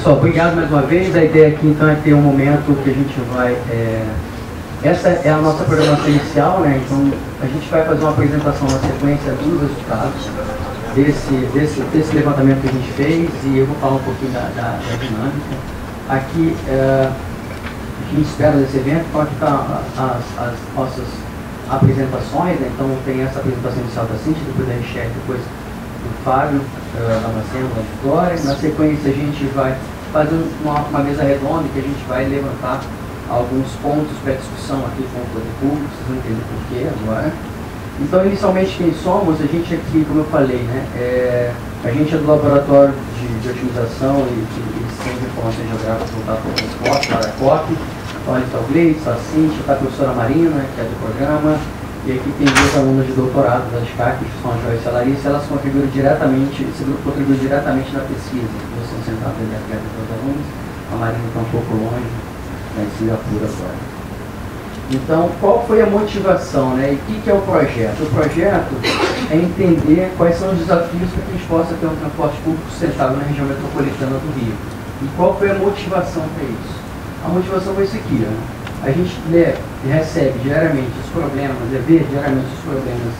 pessoal, obrigado mais uma vez. A ideia aqui então é ter um momento que a gente vai... Essa é a nossa programação inicial, né? Então a gente vai fazer uma apresentação na sequência dos resultados desse levantamento que a gente fez, e eu vou falar um pouquinho da dinâmica. Aqui, a gente espera desse evento, então aqui estão as nossas apresentações, né? Então tem essa apresentação inicial da Cintia, depois da Richelle, depois do Fábio, Damasceno, da Vitória. Na sequência a gente vai fazer uma mesa redonda que a gente vai levantar alguns pontos para discussão aqui com o poder público, vocês vão entender por quê agora. Então, inicialmente, quem somos? A gente aqui, como eu falei, né, a gente é do Laboratório de Otimização e Ciência de Informações Geográficas voltado para o transporte, para a COP. Então, ali está o Gleice, está a Cintia, está a professora Marina, que é do programa, e aqui tem duas alunas de doutorado da SCAC, que são a Joyce e a Larissa. Elas contribuíram diretamente, esse grupo contribuiu diretamente na pesquisa. Elas estão sentadas ali atrás dos alunos, a Marina está um pouco longe, em Singapura agora. Então, qual foi a motivação, né? E o que é o projeto? O projeto é entender quais são os desafios para que a gente possa ter um transporte público sustentável na região metropolitana do Rio. E qual foi a motivação para isso? A motivação foi isso aqui, né? A gente recebe diariamente os problemas, vê diariamente os problemas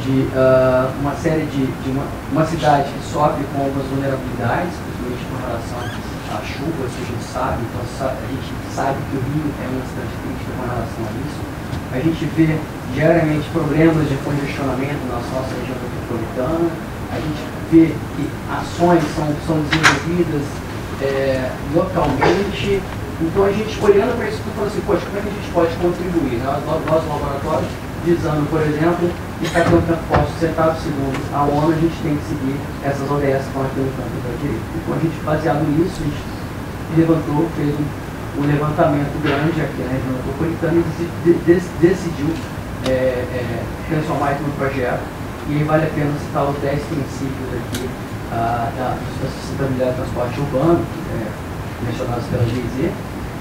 de uma série de uma cidade que sofre com algumas vulnerabilidades, principalmente com relação a chuvas, que a gente sabe. Então a gente sabe que o Rio é uma cidade crítica com relação a isso. A gente vê diariamente problemas de congestionamento na nossa região metropolitana. A gente vê que ações são desenvolvidas localmente. Então a gente, olhando para isso, falou assim, poxa, como é que a gente pode contribuir? Nós no laboratório, visando, por exemplo, estar com o transporte sustentável segundo a ONU, a gente tem que seguir essas ODS que estão aqui no campo da direita. Então a gente, baseado nisso, a gente levantou, fez um levantamento grande aqui na região metropolitana e decidiu transformar isso num projeto. E aí vale a pena citar os 10 princípios aqui da sustentabilidade do transporte urbano, mencionados pela GIZ,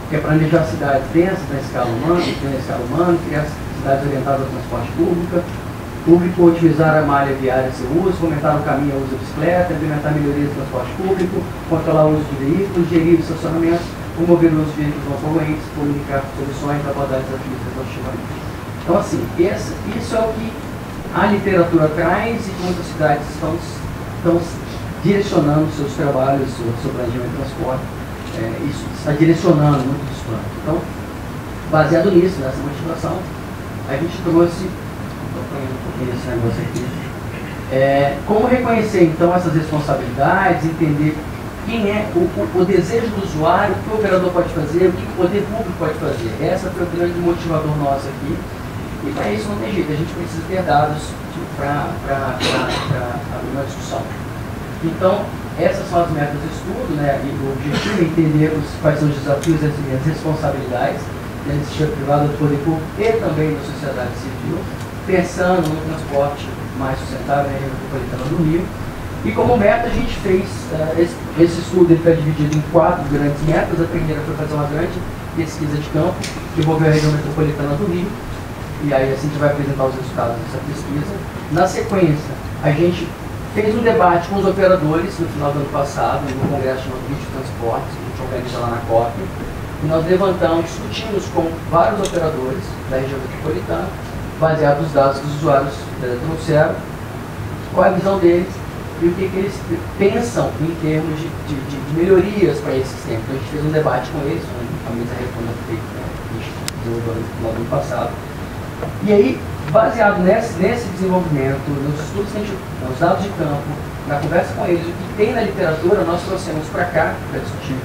que é planejar cidades densas na escala humana, criar cidades orientadas ao transporte público, otimizar a malha viária e seu uso, fomentar o caminho ao uso da bicicleta, implementar melhorias do transporte público, controlar o uso de veículos, gerir o estacionamento, promover o uso de veículos não poluentes, comunicar soluções para abordar desafios exaustivamente. Então, assim, isso é o que a literatura traz e que muitas cidades estão direcionando seus trabalhos, seu planejamento de transporte. Isso está direcionando muito dos planos. Então, baseado nisso, nessa motivação, a gente trouxe, estou apanhando um pouquinho esse negócio aqui, como reconhecer então essas responsabilidades, entender quem é o desejo do usuário, o que o operador pode fazer, o que o poder público pode fazer. Essa foi o grande motivador nosso aqui. E para isso não tem jeito, a gente precisa ter dados para abrir uma discussão. Então, essas são as metas do estudo, né? E o objetivo é entender quais são os desafios e as responsabilidades da iniciativa privada, do poder público e também da sociedade civil, pensando no transporte mais sustentável na região metropolitana do Rio. E como meta a gente fez, esse estudo está dividido em 4 grandes metas. A primeira foi fazer uma grande pesquisa de campo, que envolveu a região metropolitana do Rio, e aí assim a gente vai apresentar os resultados dessa pesquisa. Na sequência, a gente fez um debate com os operadores no final do ano passado, no congresso chamado Vídeo Transportes, que a gente organiza lá na COP, e nós levantamos, discutimos com vários operadores da região metropolitana, baseados nos dados que os usuários trouxeram, qual é a visão deles e o que eles pensam em termos de melhorias para esse sistema. Então a gente fez um debate com eles, a mesa redonda feita, né, que a gente desenvolveu no ano passado. E aí, baseado nesse desenvolvimento, nos estudos, nos dados de campo, na conversa com eles, o que tem na literatura, nós trouxemos para cá, para discutir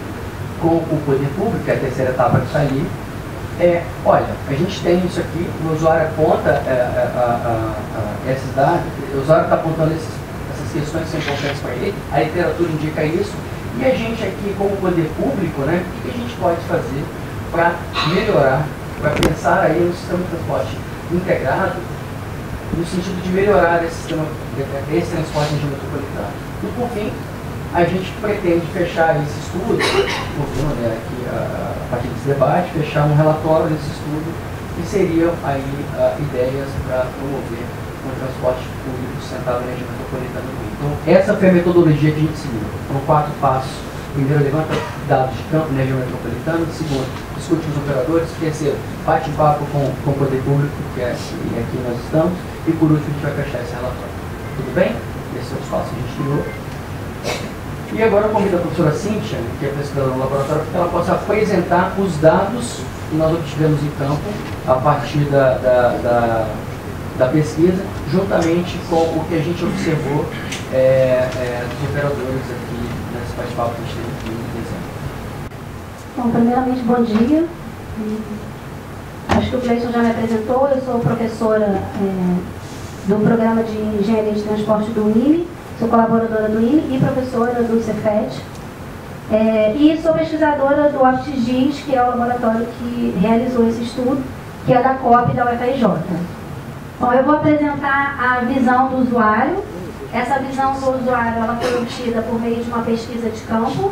com o poder público, que é a terceira etapa que está ali. Olha, a gente tem isso aqui, o usuário aponta esses dados, o usuário está apontando essas questões que são importantes para ele, a literatura indica isso, e a gente aqui, como poder público, né, o que a gente pode fazer para melhorar, para pensar aí no sistema de transporte integrado, no sentido de melhorar esse transporte na região metropolitana. E por fim, a gente pretende fechar esse estudo, aqui, a partir desse debate, fechar um relatório desse estudo, que seriam aí ideias para promover um transporte público sustentável na região metropolitana do Rio. Então, essa foi a metodologia que a gente seguiu. Foram 4 passos Primeiro, levanta dados de campo na região metropolitana. Segundo, discute com os operadores. Terceiro, bate um papo com o poder público, que é aqui nós estamos. E por último, a gente vai fechar esse relatório. Tudo bem? Esse é o espaço que a gente criou. E agora eu convido a professora Cíntia, que é pesquisadora no laboratório, para que ela possa apresentar os dados que nós obtivemos em campo a partir da pesquisa, juntamente com o que a gente observou dos operadores aqui nesse bate-papo que a gente teve aqui em dezembro. Bom, primeiramente, bom dia. Acho que o Cleiton já me apresentou. Eu sou professora do Programa de Engenharia de Transporte do IME, sou colaboradora do IME e professora do Cefet. E sou pesquisadora do APTGIS, que é o laboratório que realizou esse estudo, que é da COP da UFRJ. Bom, eu vou apresentar a visão do usuário. Essa visão do usuário ela foi obtida por meio de uma pesquisa de campo,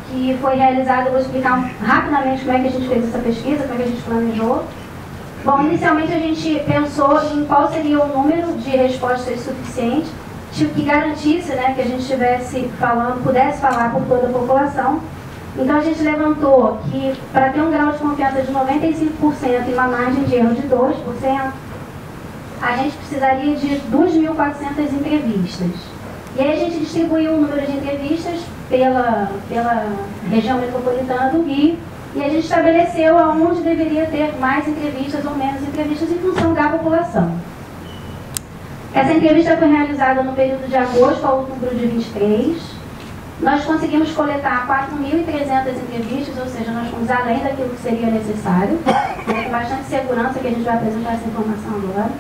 que foi realizada. Eu vou explicar rapidamente como é que a gente fez essa pesquisa, como é que a gente planejou. Bom, inicialmente a gente pensou em qual seria o número de respostas suficiente que garantisse, né, que a gente estivesse falando, pudesse falar por toda a população. Então a gente levantou que para ter um grau de confiança de 95% e uma margem de erro de 2%, a gente precisaria de 2.400 entrevistas. E aí a gente distribuiu o número de entrevistas pela região metropolitana do Rio, e a gente estabeleceu aonde deveria ter mais entrevistas ou menos entrevistas em função da população. Essa entrevista foi realizada no período de agosto a outubro de 23. Nós conseguimos coletar 4.300 entrevistas, ou seja, nós fomos além daquilo que seria necessário, com bastante segurança, que a gente vai apresentar essa informação agora.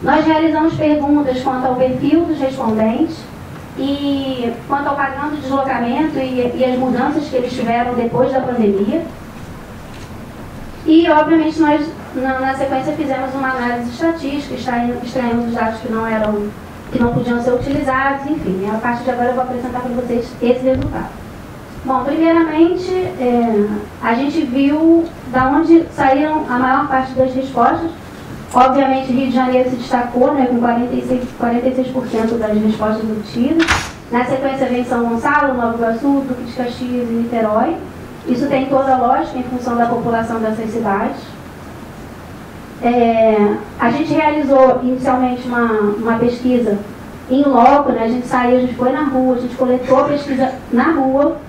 Nós realizamos perguntas quanto ao perfil dos respondentes e quanto ao padrão de deslocamento e as mudanças que eles tiveram depois da pandemia. E, obviamente, nós, na sequência, fizemos uma análise estatística, extraímos os dados que não podiam ser utilizados, enfim. A partir de agora eu vou apresentar para vocês esse resultado. Bom, primeiramente, a gente viu da onde saíram a maior parte das respostas. Obviamente, Rio de Janeiro se destacou, né, com 46% das respostas obtidas. Na sequência vem São Gonçalo, Nova Iguaçu, Duque de Caxias e Niterói. Isso tem toda a lógica em função da população dessas cidades. A gente realizou inicialmente uma pesquisa em loco, né? A gente saiu, a gente foi na rua, a gente coletou a pesquisa na rua.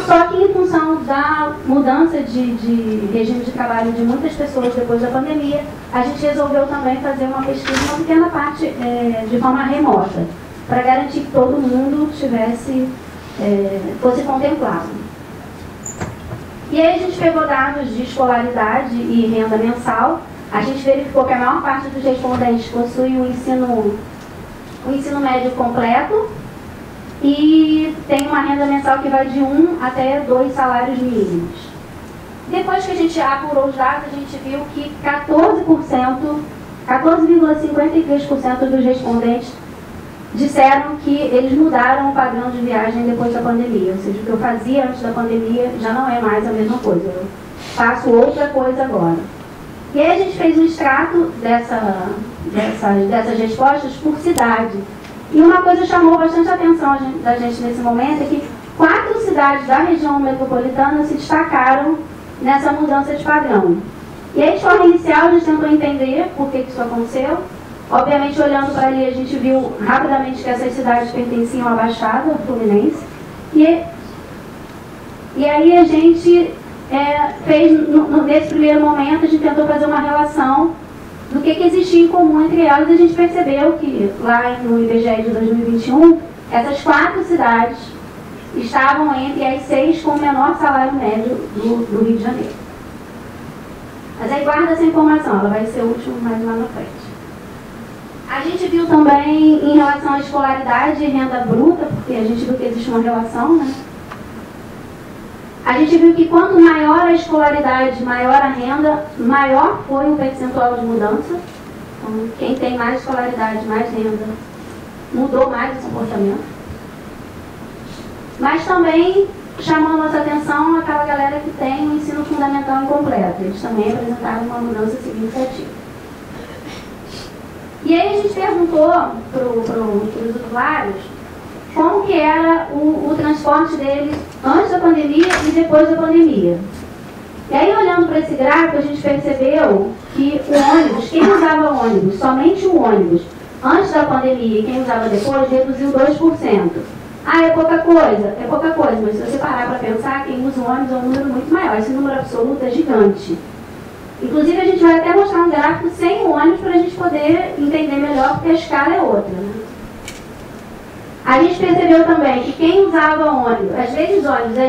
Só que em função da mudança de regime de trabalho de muitas pessoas depois da pandemia, a gente resolveu também fazer uma pesquisa, uma pequena parte de forma remota, para garantir que todo mundo fosse contemplado. E aí a gente pegou dados de escolaridade e renda mensal. A gente verificou que a maior parte dos respondentes possui o ensino médio completo e tem uma renda mensal que vai de 1 até 2 salários mínimos. Depois que a gente apurou os dados, a gente viu que 14,53% dos respondentes disseram que eles mudaram o padrão de viagem depois da pandemia. Ou seja, o que eu fazia antes da pandemia já não é mais a mesma coisa. Eu faço outra coisa agora. E aí a gente fez um extrato dessas respostas por cidade. E uma coisa chamou bastante a atenção da gente nesse momento é que 4 cidades da região metropolitana se destacaram nessa mudança de padrão. E aí, de forma inicial, a gente tentou entender por que isso aconteceu. Obviamente, olhando para ali, a gente viu rapidamente que essas cidades pertenciam à Baixada Fluminense. E aí a gente fez, nesse primeiro momento, a gente tentou fazer uma relação do que existia em comum entre elas, e a gente percebeu que lá no IBGE de 2021, essas 4 cidades estavam entre as 6 com o menor salário médio do Rio de Janeiro. Mas aí guarda essa informação, ela vai ser útil mais lá na frente. A gente viu também em relação à escolaridade e renda bruta, porque a gente viu que existe uma relação, né? A gente viu que quanto maior a escolaridade, maior a renda, maior foi o percentual de mudança. Então, quem tem mais escolaridade, mais renda, mudou mais o comportamento. Mas também chamou a nossa atenção aquela galera que tem o ensino fundamental incompleto. Eles também apresentaram uma mudança significativa. E aí a gente perguntou para os usuários como que era o transporte deles antes da pandemia e depois da pandemia. E aí, olhando para esse gráfico, a gente percebeu que o ônibus, quem usava ônibus, somente o ônibus, antes da pandemia e quem usava depois, reduziu 2%. Ah, é pouca coisa? É pouca coisa, mas se você parar para pensar, quem usa o ônibus é um número muito maior. Esse número absoluto é gigante. Inclusive, a gente vai até mostrar um gráfico sem o ônibus para a gente poder entender melhor, porque a escala é outra, né? A gente percebeu também que quem usava ônibus, às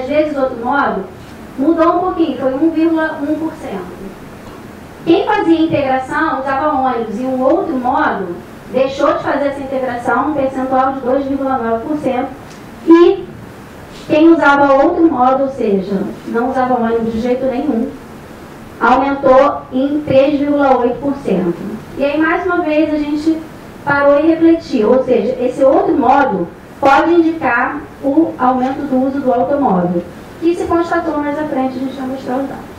vezes outro modo, mudou um pouquinho, foi 1,1%. Quem fazia integração, usava ônibus e um outro modo, deixou de fazer essa integração, um percentual de 2,9%. E quem usava outro modo, ou seja, não usava ônibus de jeito nenhum, aumentou em 3,8%. E aí, mais uma vez, a gente parou e refletiu, ou seja, esse outro modo pode indicar o aumento do uso do automóvel, que se constatou mais à frente, a gente vai mostrar os dados.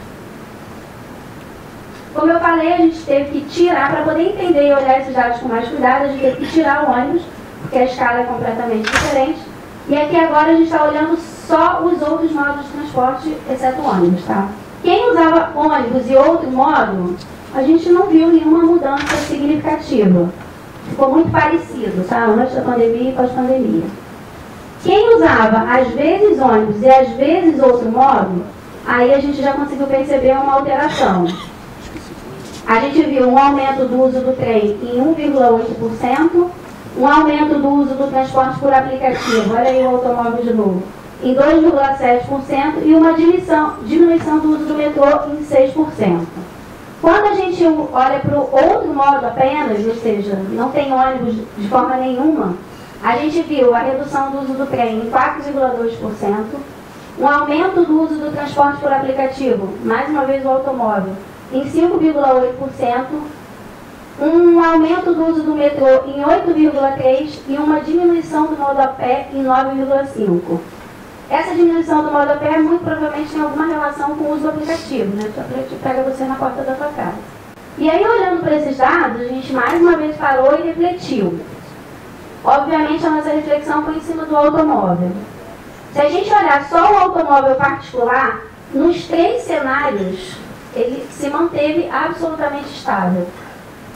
Como eu falei, a gente teve que tirar, para poder entender e olhar esses dados com mais cuidado, a gente teve que tirar o ônibus, porque a escala é completamente diferente. E aqui agora a gente está olhando só os outros modos de transporte, exceto o ônibus, tá? Quem usava ônibus e outro modo, a gente não viu nenhuma mudança significativa. Ficou muito parecido, tá? Antes da pandemia e pós-pandemia. Quem usava às vezes ônibus e às vezes outro modo, aí a gente já conseguiu perceber uma alteração. A gente viu um aumento do uso do trem em 1,8%, um aumento do uso do transporte por aplicativo, olha aí o automóvel de novo, em 2,7% e uma diminuição do uso do metrô em 6%. Quando a gente olha para o outro modo apenas, ou seja, não tem ônibus de forma nenhuma, a gente viu a redução do uso do trem em 4,2%, um aumento do uso do transporte por aplicativo, mais uma vez o automóvel, em 5,8%, um aumento do uso do metrô em 8,3% e uma diminuição do modo a pé em 9,5%. Essa diminuição do modo a pé muito provavelmente tem alguma relação com o uso do aplicativo, né? O aplicativo pega você na porta da sua casa. E aí, olhando para esses dados, a gente mais uma vez parou e refletiu. Obviamente, a nossa reflexão foi em cima do automóvel. Se a gente olhar só o automóvel particular, nos 3 cenários, ele se manteve absolutamente estável.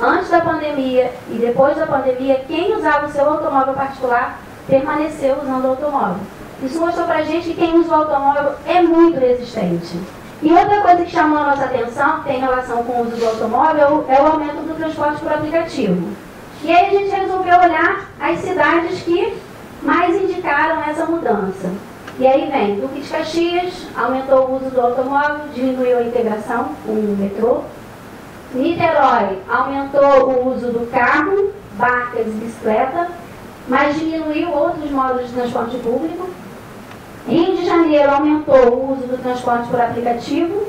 Antes da pandemia e depois da pandemia, quem usava o seu automóvel particular permaneceu usando o automóvel. Isso mostrou pra gente que quem usa o automóvel é muito resistente. E outra coisa que chamou a nossa atenção, que tem relação com o uso do automóvel, é o aumento do transporte por aplicativo. E aí a gente resolveu olhar as cidades que mais indicaram essa mudança. E aí vem Duque de Caxias, aumentou o uso do automóvel, diminuiu a integração com o metrô. Niterói aumentou o uso do carro, barcas e bicicleta, mas diminuiu outros modos de transporte público. Rio de Janeiro aumentou o uso do transporte por aplicativo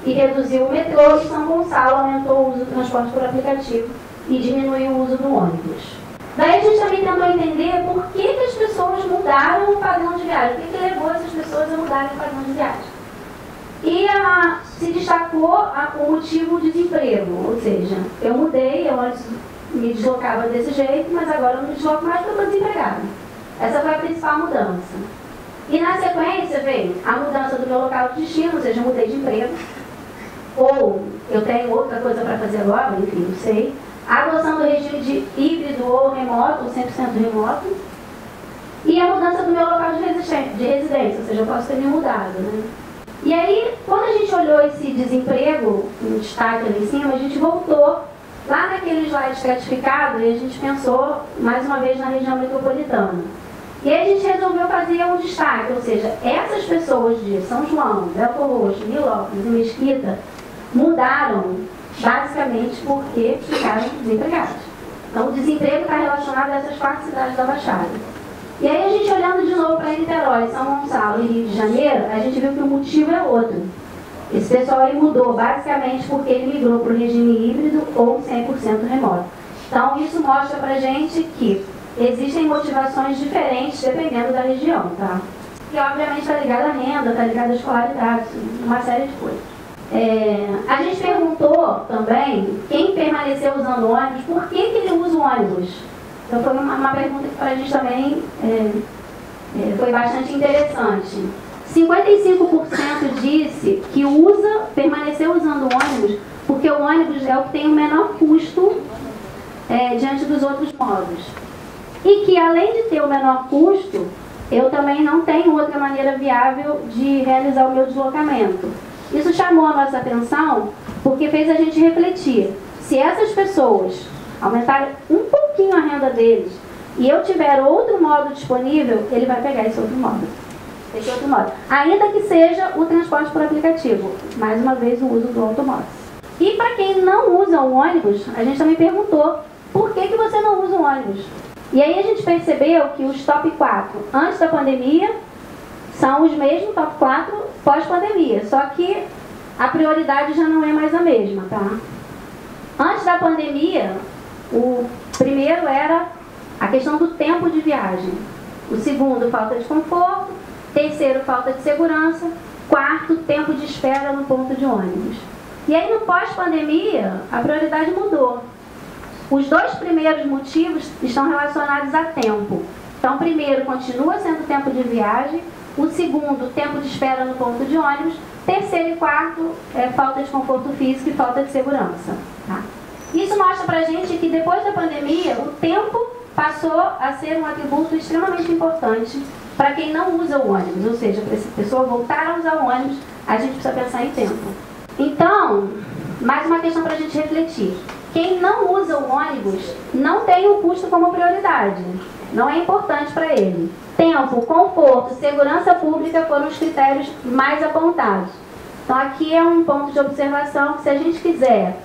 e reduziu o metrô, e São Gonçalo aumentou o uso do transporte por aplicativo e diminuiu o uso do ônibus. Daí a gente também tentou entender por que as pessoas mudaram o padrão de viagem, o que levou essas pessoas a mudarem o padrão de viagem. E se destacou o motivo de desemprego, ou seja, eu mudei, eu antes me deslocava desse jeito, mas agora eu não me desloco mais porque eu estou desempregada. Essa foi a principal mudança. E na sequência veio a mudança do meu local de destino, ou seja, eu mudei de emprego, ou eu tenho outra coisa para fazer agora, enfim, não sei. A adoção do regime de híbrido ou remoto, ou 100% remoto. E a mudança do meu local de residência, ou seja, eu posso ter me mudado, né? E aí, quando a gente olhou esse desemprego, um destaque ali em cima, a gente voltou lá naquele slide estratificado e a gente pensou, mais uma vez, na região metropolitana. E aí a gente resolveu fazer um destaque, ou seja, essas pessoas de São João, Belfor Roxo, Nilópolis e Mesquita mudaram basicamente porque ficaram desempregados. Então o desemprego está relacionado a essas 4 cidades da Baixada. E aí a gente olhando de novo para Niterói, São Gonçalo e Rio de Janeiro, a gente viu que o motivo é outro. Esse pessoal aí mudou basicamente porque ele migrou para o regime híbrido ou 100% remoto. Então isso mostra para a gente que existem motivações diferentes dependendo da região, tá? E obviamente está ligado à renda, está ligado à escolaridade, uma série de coisas. A gente perguntou também quem permaneceu usando ônibus, por que ele usa o ônibus? Então foi uma pergunta que para a gente também foi bastante interessante. 55% disse que permaneceu usando o ônibus porque o ônibus é o que tem o menor custo diante dos outros modos. E que além de ter o menor custo, eu também não tenho outra maneira viável de realizar o meu deslocamento. Isso chamou a nossa atenção porque fez a gente refletir. Se essas pessoas aumentarem um pouquinho a renda deles e eu tiver outro modo disponível, ele vai pegar esse outro modo. Ainda que seja o transporte por aplicativo. Mais uma vez, o uso do automóvel. E para quem não usa o ônibus, a gente também perguntou por que você não usa o ônibus? E aí a gente percebeu que os top 4 antes da pandemia são os mesmos top 4 pós-pandemia, só que a prioridade já não é mais a mesma, tá? Antes da pandemia, o primeiro era a questão do tempo de viagem. O segundo, falta de conforto. Terceiro, falta de segurança. Quarto, tempo de espera no ponto de ônibus. E aí no pós-pandemia, a prioridade mudou. Os dois primeiros motivos estão relacionados a tempo. Então, o primeiro continua sendo tempo de viagem. O segundo, tempo de espera no ponto de ônibus. Terceiro e quarto, falta de conforto físico e falta de segurança. Tá? Isso mostra pra gente que depois da pandemia, o tempo passou a ser um atributo extremamente importante para quem não usa o ônibus. Ou seja, para essa pessoa voltar a usar o ônibus, a gente precisa pensar em tempo. Então, mais uma questão para a gente refletir. Quem não usa o ônibus não tem o custo como prioridade. Não é importante para ele. Tempo, conforto, segurança pública foram os critérios mais apontados. Então aqui é um ponto de observação que se a gente quiser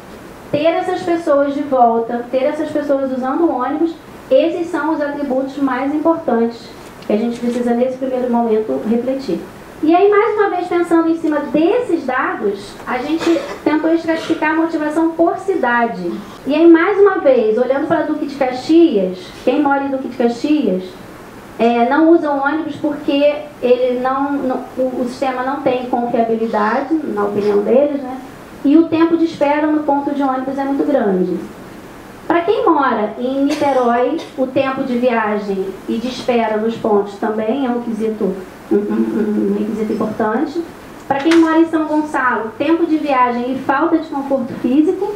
ter essas pessoas de volta, ter essas pessoas usando o ônibus, esses são os atributos mais importantes que a gente precisa nesse primeiro momento refletir. E aí, mais uma vez, pensando em cima desses dados, a gente tentou estratificar a motivação por cidade. E aí, mais uma vez, olhando para Duque de Caxias, quem mora em Duque de Caxias não usa o ônibus porque ele o sistema não tem confiabilidade, na opinião deles, né? E o tempo de espera no ponto de ônibus é muito grande. Para quem mora em Niterói, o tempo de viagem e de espera nos pontos também é um requisito importante. Para quem mora em São Gonçalo, tempo de viagem e falta de conforto físico.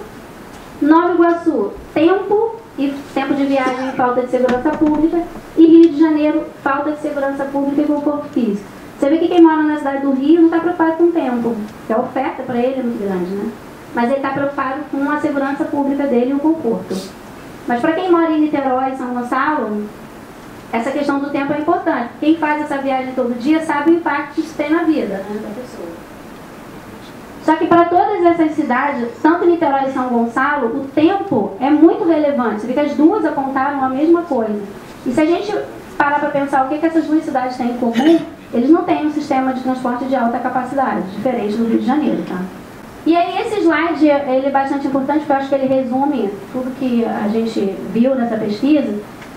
Nova Iguaçu, tempo de viagem e falta de segurança pública. E Rio de Janeiro, falta de segurança pública e conforto físico. Você vê que quem mora na cidade do Rio não está preocupado com o tempo, porque a oferta para ele é muito grande, né? Mas ele está preocupado com a segurança pública dele e o conforto. Mas para quem mora em Niterói e São Gonçalo, essa questão do tempo é importante. Quem faz essa viagem todo dia sabe o impacto que isso tem na vida, né, da pessoa. Só que para todas essas cidades, tanto Niterói e São Gonçalo, o tempo é muito relevante. Você vê que as duas apontaram a mesma coisa. E se a gente parar para pensar o que essas duas cidades têm em comum, eles não têm um sistema de transporte de alta capacidade, diferente do Rio de Janeiro, tá? E aí esse slide, ele é bastante importante, porque eu acho que ele resume tudo que a gente viu nessa pesquisa,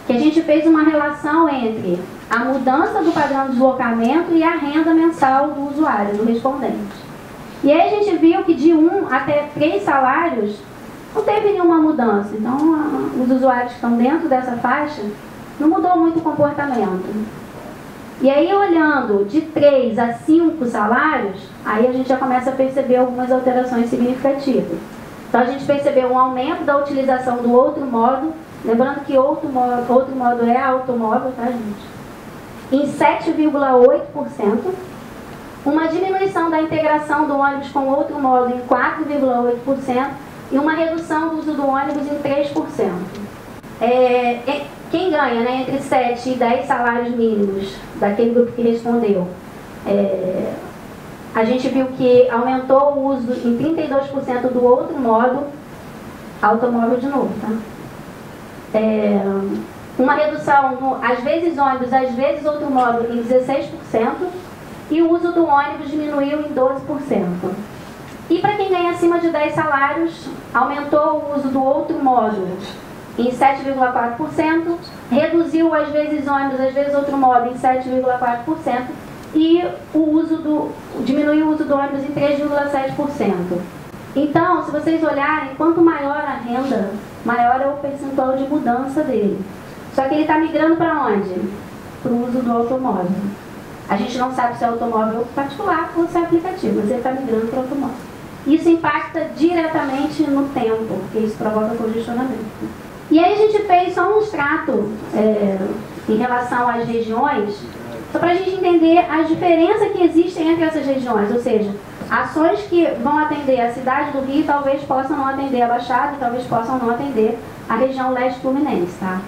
que a gente fez uma relação entre a mudança do padrão de deslocamento e a renda mensal do usuário, do respondente. E aí a gente viu que de 1 até 3 salários não teve nenhuma mudança. Então, os usuários que estão dentro dessa faixa, não mudou muito o comportamento. E aí, olhando de 3 a 5 salários, aí a gente já começa a perceber algumas alterações significativas. Então, a gente percebeu um aumento da utilização do outro modo, lembrando que outro modo é automóvel, tá, gente? Em 7,8%. Uma diminuição da integração do ônibus com outro modo em 4,8% e uma redução do uso do ônibus em 3%. Quem ganha, né, entre 7 e 10 salários mínimos daquele grupo que respondeu, a gente viu que aumentou o uso em 32% do outro modo, automóvel de novo, tá? Uma redução, às vezes ônibus, às vezes outro modo, em 16%, e o uso do ônibus diminuiu em 12%. E para quem ganha acima de 10 salários, aumentou o uso do outro modo em 7,4%, reduziu às vezes ônibus, às vezes outro modo em 7,4% e diminuiu o uso do ônibus em 3,7%. Então, se vocês olharem, quanto maior a renda, maior é o percentual de mudança dele. Só que ele está migrando para onde? Para o uso do automóvel. A gente não sabe se é automóvel particular ou se é aplicativo, mas ele está migrando para o automóvel. Isso impacta diretamente no tempo, porque isso provoca congestionamento. E aí a gente fez só um extrato em relação às regiões, só para a gente entender a diferença que existe entre essas regiões, ou seja, ações que vão atender a cidade do Rio talvez possam não atender a Baixada e talvez possam não atender a região leste fluminense, tá?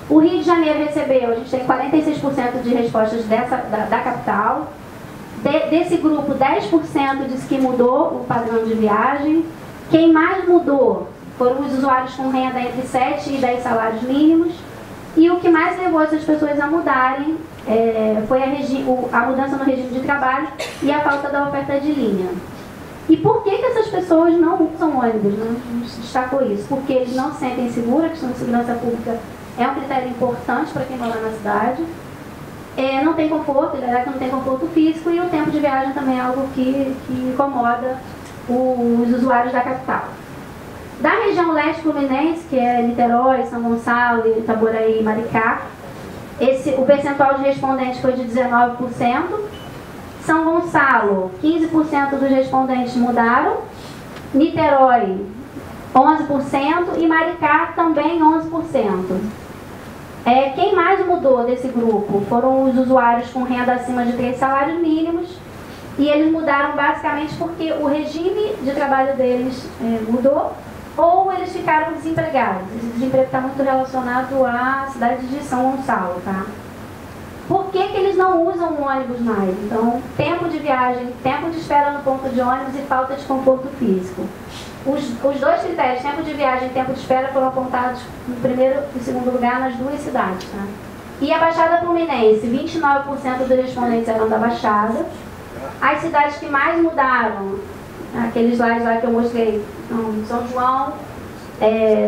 O Rio de Janeiro recebeu, a gente tem 46% de respostas da capital. Desse grupo, 10% disse que mudou o padrão de viagem. Quem mais mudou foram os usuários com renda entre 7 e 10 salários mínimos. E o que mais levou essas pessoas a mudarem foi a mudança no regime de trabalho e a falta da oferta de linha. E por que essas pessoas não usam ônibus? Né? A gente destacou isso. Porque eles não se sentem seguros, a questão de segurança pública é um critério importante para quem mora na cidade. Não tem conforto, não tem conforto físico, e o tempo de viagem também é algo que incomoda os usuários da capital. Da região leste fluminense, que é Niterói, São Gonçalo, Itaboraí e Maricá, o percentual de respondentes foi de 19%. São Gonçalo, 15% dos respondentes mudaram. Niterói, 11%. E Maricá, também 11%. Quem mais mudou desse grupo foram os usuários com renda acima de 3 salários mínimos, e eles mudaram basicamente porque o regime de trabalho deles mudou, ou eles ficaram desempregados. Esse desemprego está muito relacionado à cidade de São Gonçalo, tá? Por que eles não usam o ônibus mais? Então, tempo de viagem, tempo de espera no ponto de ônibus e falta de conforto físico. Os dois critérios, tempo de viagem e tempo de espera, foram apontados no primeiro e segundo lugar nas duas cidades. Tá? E a Baixada Fluminense, 29% dos respondentes eram da Baixada. As cidades que mais mudaram, aqueles slides lá que eu mostrei, São João,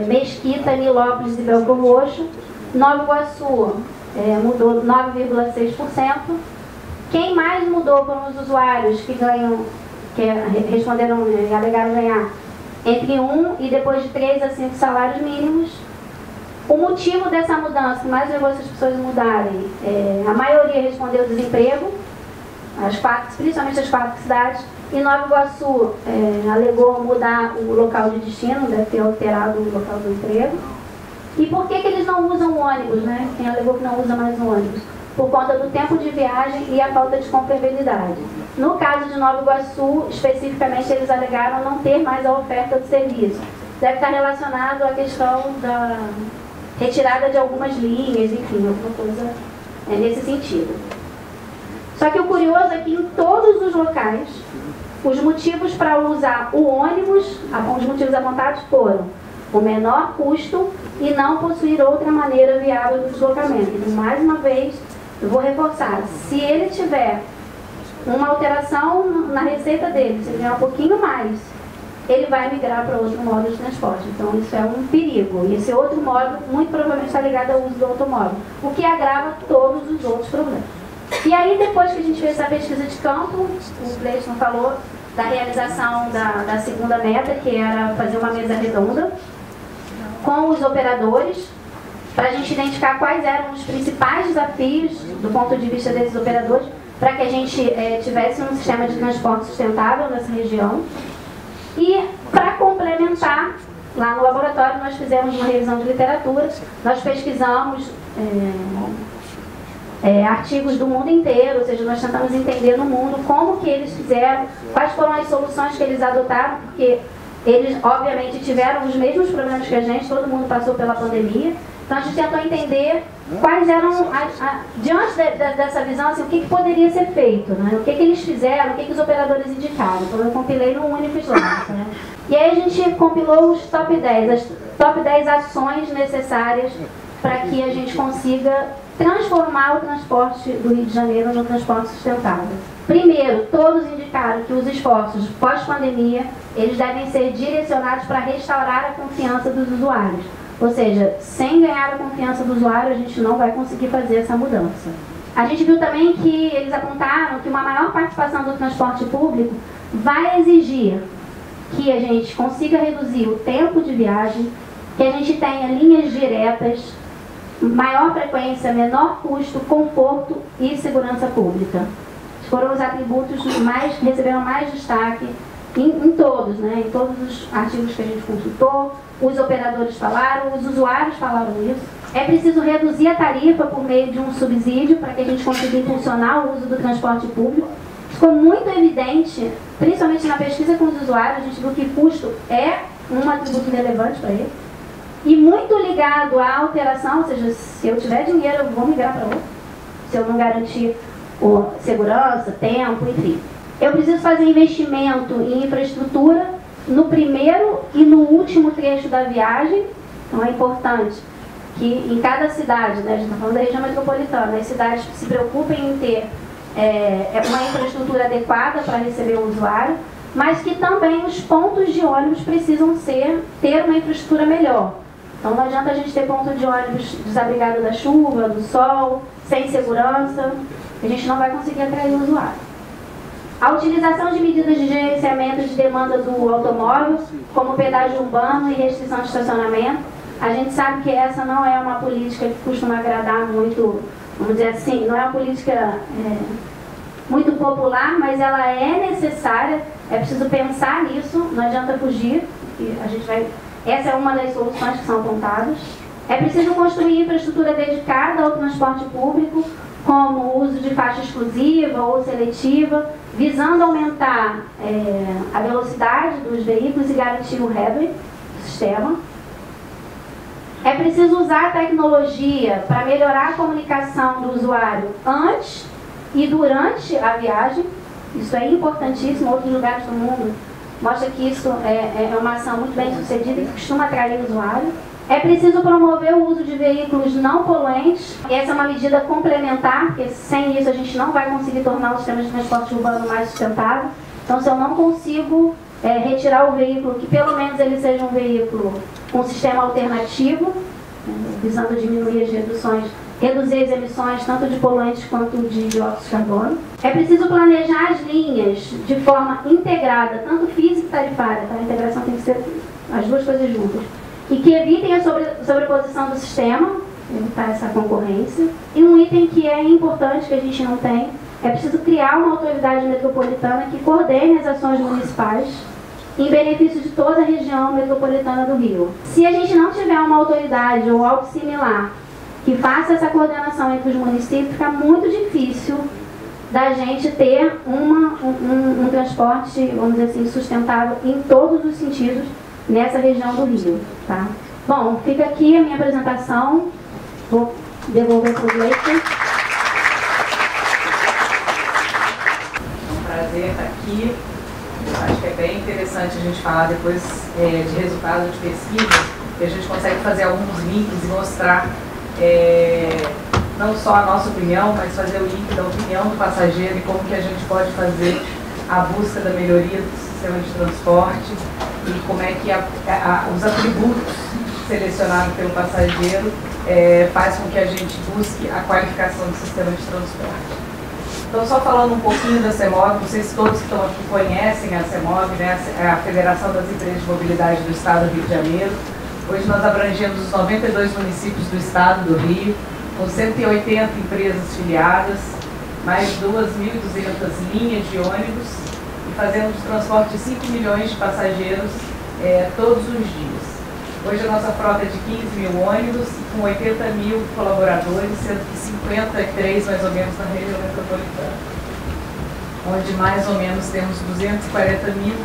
Mesquita, Nilópolis e Belfor Roxo. Nova Iguaçu mudou 9,6%. Quem mais mudou foram os usuários que responderam e alegaram ganhar entre 1 e depois de 3 a 5 salários mínimos. O motivo dessa mudança que mais levou essas pessoas a mudarem, a maioria respondeu desemprego, principalmente as 4 cidades, e Nova Iguaçu alegou mudar o local de destino, deve ter alterado o local do emprego. E por que eles não usam o ônibus, né? Quem alegou que não usa mais o ônibus? Por conta do tempo de viagem e a falta de confiabilidade. No caso de Nova Iguaçu, especificamente, eles alegaram não ter mais a oferta de serviço. Deve estar relacionado à questão da retirada de algumas linhas, enfim, alguma coisa nesse sentido. Só que o curioso é que em todos os locais, os motivos para usar o ônibus, os motivos apontados foram o menor custo e não possuir outra maneira viável de deslocamento. Então, mais uma vez, eu vou reforçar, se ele tiver uma alteração na receita dele, se ele ganhar um pouquinho mais, ele vai migrar para outro modo de transporte. Então isso é um perigo. E esse outro modo, muito provavelmente, está ligado ao uso do automóvel, o que agrava todos os outros problemas. E aí, depois que a gente fez essa pesquisa de campo, o Cleiton falou da realização da segunda meta, que era fazer uma mesa redonda com os operadores, para a gente identificar quais eram os principais desafios do ponto de vista desses operadores, para que a gente tivesse um sistema de transporte sustentável nessa região. E, para complementar, lá no laboratório nós fizemos uma revisão de literatura, nós pesquisamos artigos do mundo inteiro, ou seja, nós tentamos entender no mundo como que eles fizeram, quais foram as soluções que eles adotaram, porque eles, obviamente, tiveram os mesmos problemas que a gente, todo mundo passou pela pandemia. Então a gente tentou entender quais eram, diante dessa visão, assim, o que poderia ser feito, né? O que eles fizeram, o que os operadores indicaram. Então eu compilei num único slide. Né? E aí a gente compilou os top 10, as top 10 ações necessárias para que a gente consiga transformar o transporte do Rio de Janeiro no transporte sustentável. Primeiro, todos indicaram que os esforços pós-pandemia, eles devem ser direcionados para restaurar a confiança dos usuários. Ou seja, sem ganhar a confiança do usuário, a gente não vai conseguir fazer essa mudança. A gente viu também que eles apontaram que uma maior participação do transporte público vai exigir que a gente consiga reduzir o tempo de viagem, que a gente tenha linhas diretas, maior frequência, menor custo, conforto e segurança pública. Foram os atributos que receberam mais destaque em todos, né? Em todos os artigos que a gente consultou. Os operadores falaram, os usuários falaram isso. É preciso reduzir a tarifa por meio de um subsídio para que a gente consiga impulsionar o uso do transporte público. Ficou muito evidente, principalmente na pesquisa com os usuários, a gente viu que custo é um atributo relevante para ele. E muito ligado à alteração, ou seja, se eu tiver dinheiro, eu vou migrar para outro. Se eu não garantir segurança, tempo, enfim. Eu preciso fazer investimento em infraestrutura no primeiro e no último trecho da viagem. Então é importante que em cada cidade, né, a gente está falando da região metropolitana, as cidades se preocupem em ter uma infraestrutura adequada para receber o usuário, mas que também os pontos de ônibus precisam ter uma infraestrutura melhor. Então não adianta a gente ter ponto de ônibus desabrigado da chuva, do sol, sem segurança, a gente não vai conseguir atrair o usuário. A utilização de medidas de gerenciamento de demanda do automóvel, como pedágio urbano e restrição de estacionamento. A gente sabe que essa não é uma política que costuma agradar muito, vamos dizer assim, não é uma política muito popular, mas ela é necessária, é preciso pensar nisso, não adianta fugir, essa é uma das soluções que são apontadas. É preciso construir infraestrutura dedicada ao transporte público, como o uso de faixa exclusiva ou seletiva, visando aumentar a velocidade dos veículos e garantir o headway do sistema. É preciso usar a tecnologia para melhorar a comunicação do usuário antes e durante a viagem. Isso é importantíssimo. Outros lugares do mundo mostram que isso é uma ação muito bem sucedida e que costuma atrair o usuário. É preciso promover o uso de veículos não poluentes. Essa é uma medida complementar, porque sem isso a gente não vai conseguir tornar o sistema de transporte urbano mais sustentável. Então, se eu não consigo retirar o veículo, que pelo menos ele seja um veículo com sistema alternativo, visando diminuir as reduzir as emissões tanto de poluentes quanto de dióxido de carbono. É preciso planejar as linhas de forma integrada, tanto física e tarifária, tá? A integração tem que ser as duas coisas juntas. E que evitem a sobreposição do sistema, evitar essa concorrência. E um item que é importante, que a gente não tem, é preciso criar uma autoridade metropolitana que coordene as ações municipais em benefício de toda a região metropolitana do Rio. Se a gente não tiver uma autoridade ou algo similar que faça essa coordenação entre os municípios, fica muito difícil da gente ter um transporte, vamos dizer assim, sustentável em todos os sentidos nessa região do Rio, tá? Bom, fica aqui a minha apresentação. Vou devolver para o Gleison. É um prazer estar aqui. Eu acho que é bem interessante a gente falar depois de resultados de pesquisa, que a gente consegue fazer alguns links e mostrar não só a nossa opinião, mas fazer o link da opinião do passageiro e como que a gente pode fazer a busca da melhoria do sistema de transporte e como é que os atributos selecionados pelo passageiro faz com que a gente busque a qualificação do sistema de transporte. Então, só falando um pouquinho da CEMOV, vocês todos que estão aqui conhecem a CEMOV, né, a Federação das Empresas de Mobilidade do Estado do Rio de Janeiro. Hoje nós abrangemos os 92 municípios do Estado do Rio, com 180 empresas filiadas, mais de 2.200 linhas de ônibus e fazemos transporte de 5 milhões de passageiros todos os dias. Hoje a nossa frota é de 15 mil ônibus, com 80 mil colaboradores, sendo que 53 mais ou menos na região metropolitana, onde mais ou menos temos 240 mil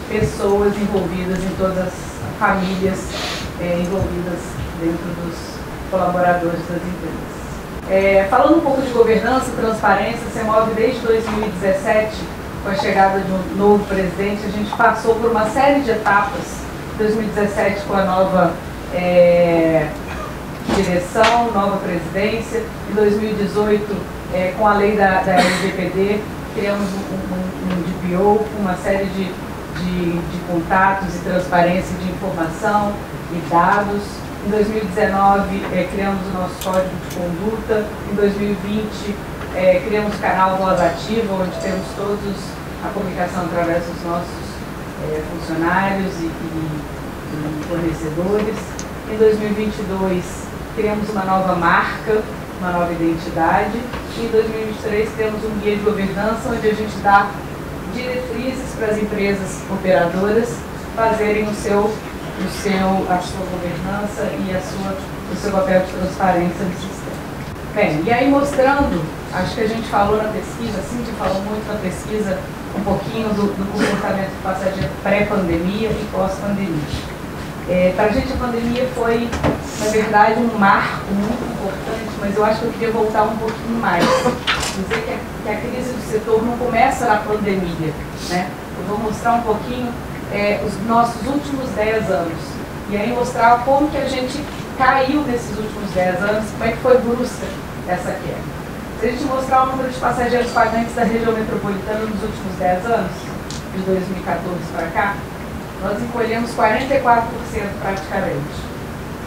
pessoas envolvidas em todas as famílias envolvidas dentro dos colaboradores das empresas. Falando um pouco de governança e transparência, a CEMOV desde 2017, com a chegada de um novo presidente, a gente passou por uma série de etapas. 2017 com a nova direção, nova presidência, em 2018 com a lei da LGPD, criamos um DPO, uma série de contatos e transparência de informação e dados. Em 2019 criamos o nosso código de conduta, em 2020 criamos o canal Voz Ativa, onde temos todos a comunicação através dos nossos funcionários e fornecedores. Em 2022 criamos uma nova marca, uma nova identidade, e em 2023 temos um guia de governança onde a gente dá diretrizes para as empresas operadoras fazerem a sua governança e o seu papel de transparência no sistema. Bem, e aí mostrando, acho que a gente falou na pesquisa, a Cíntia falou muito na pesquisa um pouquinho do comportamento do passageiro pré-pandemia e pós-pandemia. Para a gente a pandemia foi, na verdade, um marco muito importante, mas eu acho que eu queria voltar um pouquinho mais. Dizer que a crise do setor não começa na pandemia, né? Eu vou mostrar um pouquinho os nossos últimos 10 anos. E aí mostrar como que a gente caiu nesses últimos 10 anos, como é que foi brusca essa queda. Se a gente mostrar o número de passageiros pagantes da região metropolitana nos últimos 10 anos, de 2014 para cá, nós encolhemos 44% praticamente.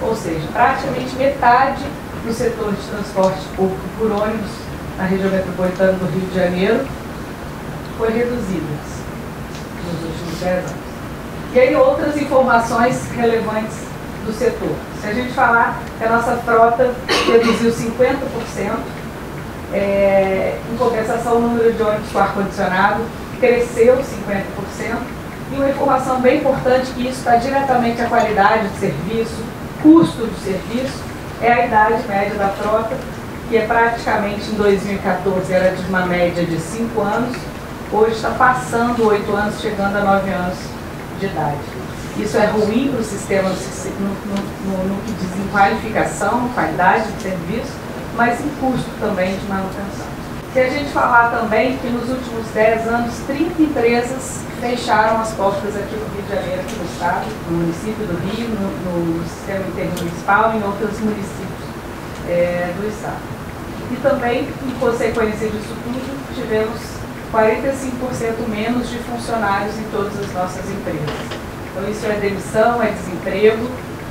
Ou seja, praticamente metade do setor de transporte público por ônibus na região metropolitana do Rio de Janeiro foi reduzida nos últimos 10 anos. E aí outras informações relevantes do setor. Se a gente falar que a nossa frota reduziu 50%, em compensação o número de ônibus com ar-condicionado cresceu 50%, e uma informação bem importante, que isso está diretamente à qualidade do serviço, custo do serviço, é a idade média da frota, que é praticamente em 2014 era de uma média de 5 anos, hoje está passando 8 anos, chegando a 9 anos de idade. Isso é ruim para o sistema no que diz em qualificação, qualidade de serviço, mas em custo também de manutenção. Se a gente falar também que nos últimos 10 anos, 30 empresas fecharam as portas aqui no Rio de Janeiro, aqui no estado, no município do Rio, no sistema intermunicipal e em outros municípios do estado. E também, em consequência disso tudo, tivemos 45% menos de funcionários em todas as nossas empresas. Então isso é demissão, é desemprego.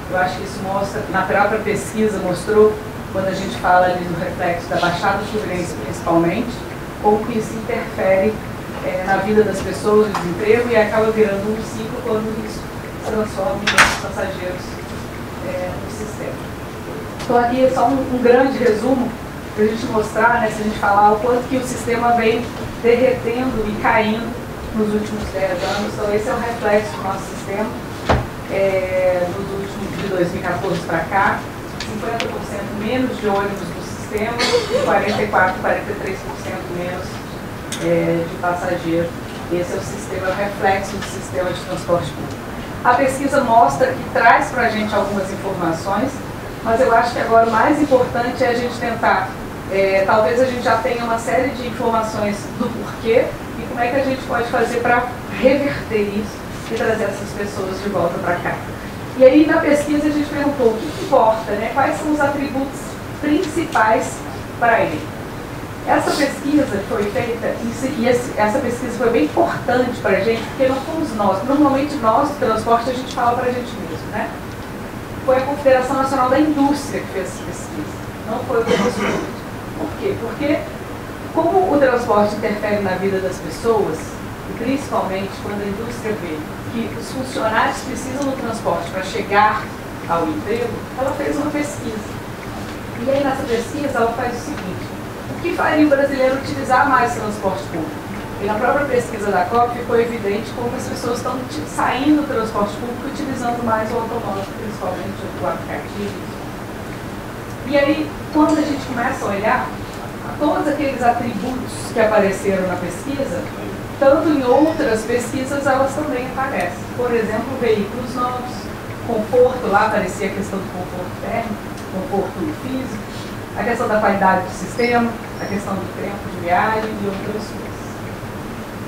Eu acho que isso mostra, na própria pesquisa mostrou, quando a gente fala ali do reflexo da Baixada Fluminense principalmente, como que isso interfere na vida das pessoas, no desemprego, e acaba virando um ciclo quando isso se transforma em muitos passageiros no sistema. Então aqui é só um grande resumo para a gente mostrar, né, se a gente falar o quanto que o sistema vem derretendo e caindo nos últimos 10 anos. Então esse é o reflexo do nosso sistema nos últimos, de 2014 para cá. 50% menos de ônibus no sistema e 44%, 43% menos de passageiro. Esse é o sistema, o reflexo do sistema de transporte público. A pesquisa mostra e traz para a gente algumas informações, mas eu acho que agora o mais importante é a gente tentar, talvez a gente já tenha uma série de informações do porquê e como é que a gente pode fazer para reverter isso e trazer essas pessoas de volta para cá. E aí, na pesquisa, a gente perguntou o que importa, né? Quais são os atributos principais para ele. Essa pesquisa que foi feita, essa pesquisa foi bem importante para a gente, porque não fomos nós. Normalmente, nós, do transporte, a gente fala para a gente mesmo, né? Foi a Confederação Nacional da Indústria que fez essa pesquisa, não foi o transporte. Por quê? Porque, como o transporte interfere na vida das pessoas, e principalmente quando a indústria vê que os funcionários precisam do transporte para chegar ao emprego, ela fez uma pesquisa. E aí nessa pesquisa ela faz o seguinte: o que faria o brasileiro utilizar mais transporte público? E na própria pesquisa da COP ficou evidente como as pessoas estão saindo do transporte público e utilizando mais o automóvel, principalmente o aplicativo. E aí, quando a gente começa a olhar todos aqueles atributos que apareceram na pesquisa, tanto em outras pesquisas elas também aparecem. Por exemplo, veículos novos, conforto, lá aparecia a questão do conforto térmico, conforto físico, a questão da qualidade do sistema, a questão do tempo de viagem e outras coisas.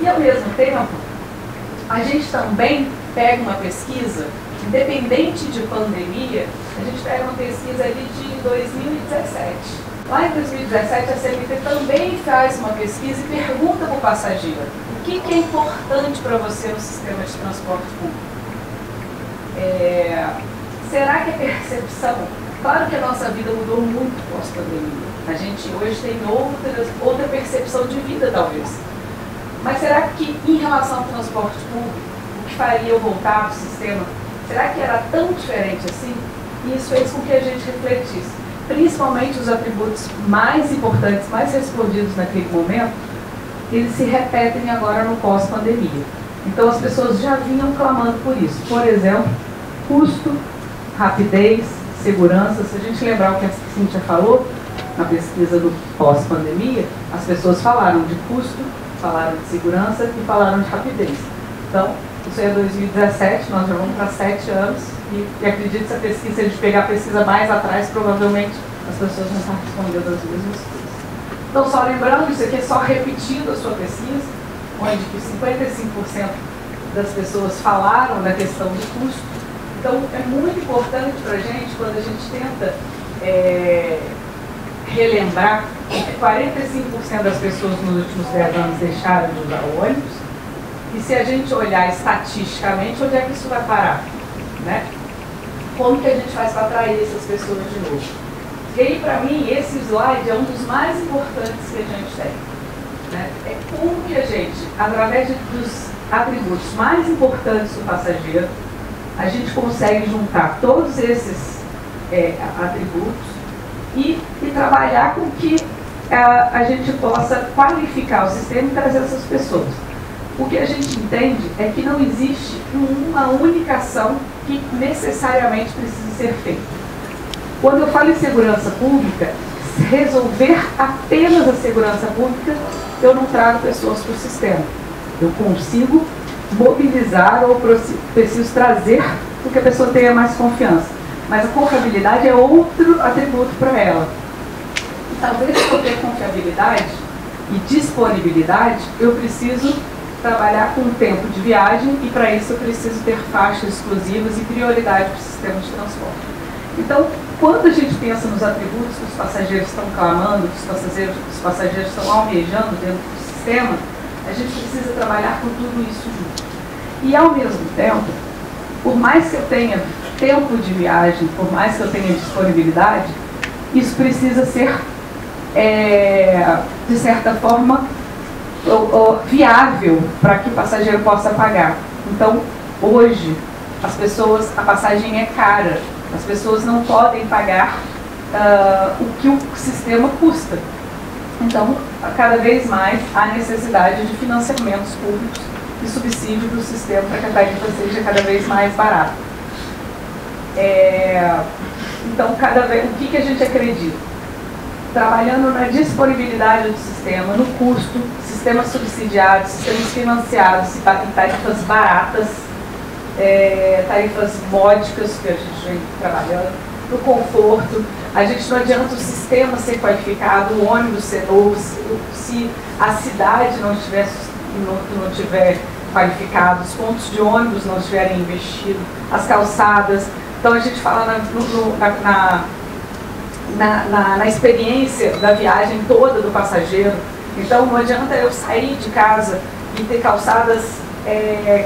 E ao mesmo tempo, a gente também pega uma pesquisa, independente de pandemia, a gente pega uma pesquisa ali de 2017. Lá em 2017, a CNT também faz uma pesquisa e pergunta para o passageiro: o que é importante para você no sistema de transporte público? Será que a percepção... Claro que a nossa vida mudou muito pós-pandemia. A gente hoje tem outra percepção de vida, talvez. Mas será que, em relação ao transporte público, o que faria eu voltar para o sistema, será que era tão diferente assim? e isso fez com que a gente refletisse, principalmente os atributos mais importantes, mais respondidos naquele momento, eles se repetem agora no pós-pandemia. Então as pessoas já vinham clamando por isso. Por exemplo, custo, rapidez, segurança. Se a gente lembrar o que a Cíntia falou na pesquisa do pós-pandemia, as pessoas falaram de custo, falaram de segurança e falaram de rapidez. Então, isso é 2017, nós já vamos para 7 anos e acredito que essa pesquisa, se a gente pegar a pesquisa mais atrás, provavelmente as pessoas vão estar respondendo as mesmas coisas. Então, só lembrando, isso aqui é só repetindo a sua pesquisa, onde que 55% das pessoas falaram da questão do custo. Então, é muito importante para a gente, quando a gente tenta relembrar que 45% das pessoas nos últimos 10 anos deixaram de usar o ônibus, e se a gente olhar estatisticamente, onde é que isso vai parar? Né? Como que a gente faz para atrair essas pessoas de novo? E aí, para mim, esse slide é um dos mais importantes que a gente tem. Né? É como que a gente, através dos atributos mais importantes do passageiro, a gente consegue juntar todos esses atributos e trabalhar com que a gente possa qualificar o sistema e trazer essas pessoas. O que a gente entende é que não existe uma única ação que necessariamente precisa ser feita. Quando eu falo em segurança pública, resolver apenas a segurança pública, eu não trago pessoas para o sistema. Eu consigo mobilizar ou preciso trazer porque a pessoa tenha mais confiança. Mas a confiabilidade é outro atributo para ela. E talvez para ter confiabilidade e disponibilidade, eu preciso trabalhar com o tempo de viagem e para isso eu preciso ter faixas exclusivas e prioridade para o sistema de transporte. Então, quando a gente pensa nos atributos que os passageiros estão clamando, que os passageiros estão almejando dentro do sistema, a gente precisa trabalhar com tudo isso junto. E ao mesmo tempo, por mais que eu tenha tempo de viagem, por mais que eu tenha disponibilidade, isso precisa ser, de certa forma, viável para que o passageiro possa pagar. Então, hoje, a passagem é cara. As pessoas não podem pagar o que o sistema custa. Então, cada vez mais há necessidade de financiamentos públicos e subsídio do sistema para que a tarifa seja cada vez mais barata. Então, o que a gente acredita? Trabalhando na disponibilidade do sistema, no custo, sistemas subsidiados, sistemas financiados e tarifas baratas, tarifas módicas que a gente vem trabalhando, no conforto. A gente não adianta o sistema ser qualificado, o ônibus ser novo, se a cidade não tiver qualificado, os pontos de ônibus não estiverem investidos, as calçadas. Então a gente fala na experiência da viagem toda do passageiro. Então não adianta eu sair de casa e ter calçadas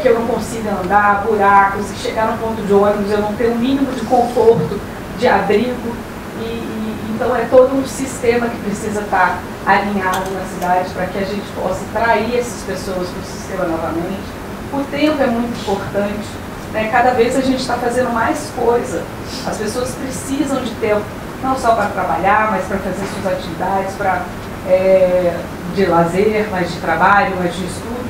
que eu não consiga andar, buracos, e chegar no ponto de ônibus eu não ter um mínimo de conforto, de abrigo, então é todo um sistema que precisa estar alinhado na cidade para que a gente possa atrair essas pessoas para o sistema novamente. O tempo é muito importante, né? Cada vez a gente está fazendo mais coisa, as pessoas precisam de tempo, não só para trabalhar, mas para fazer suas atividades, de lazer, mas de trabalho, mas de estudo.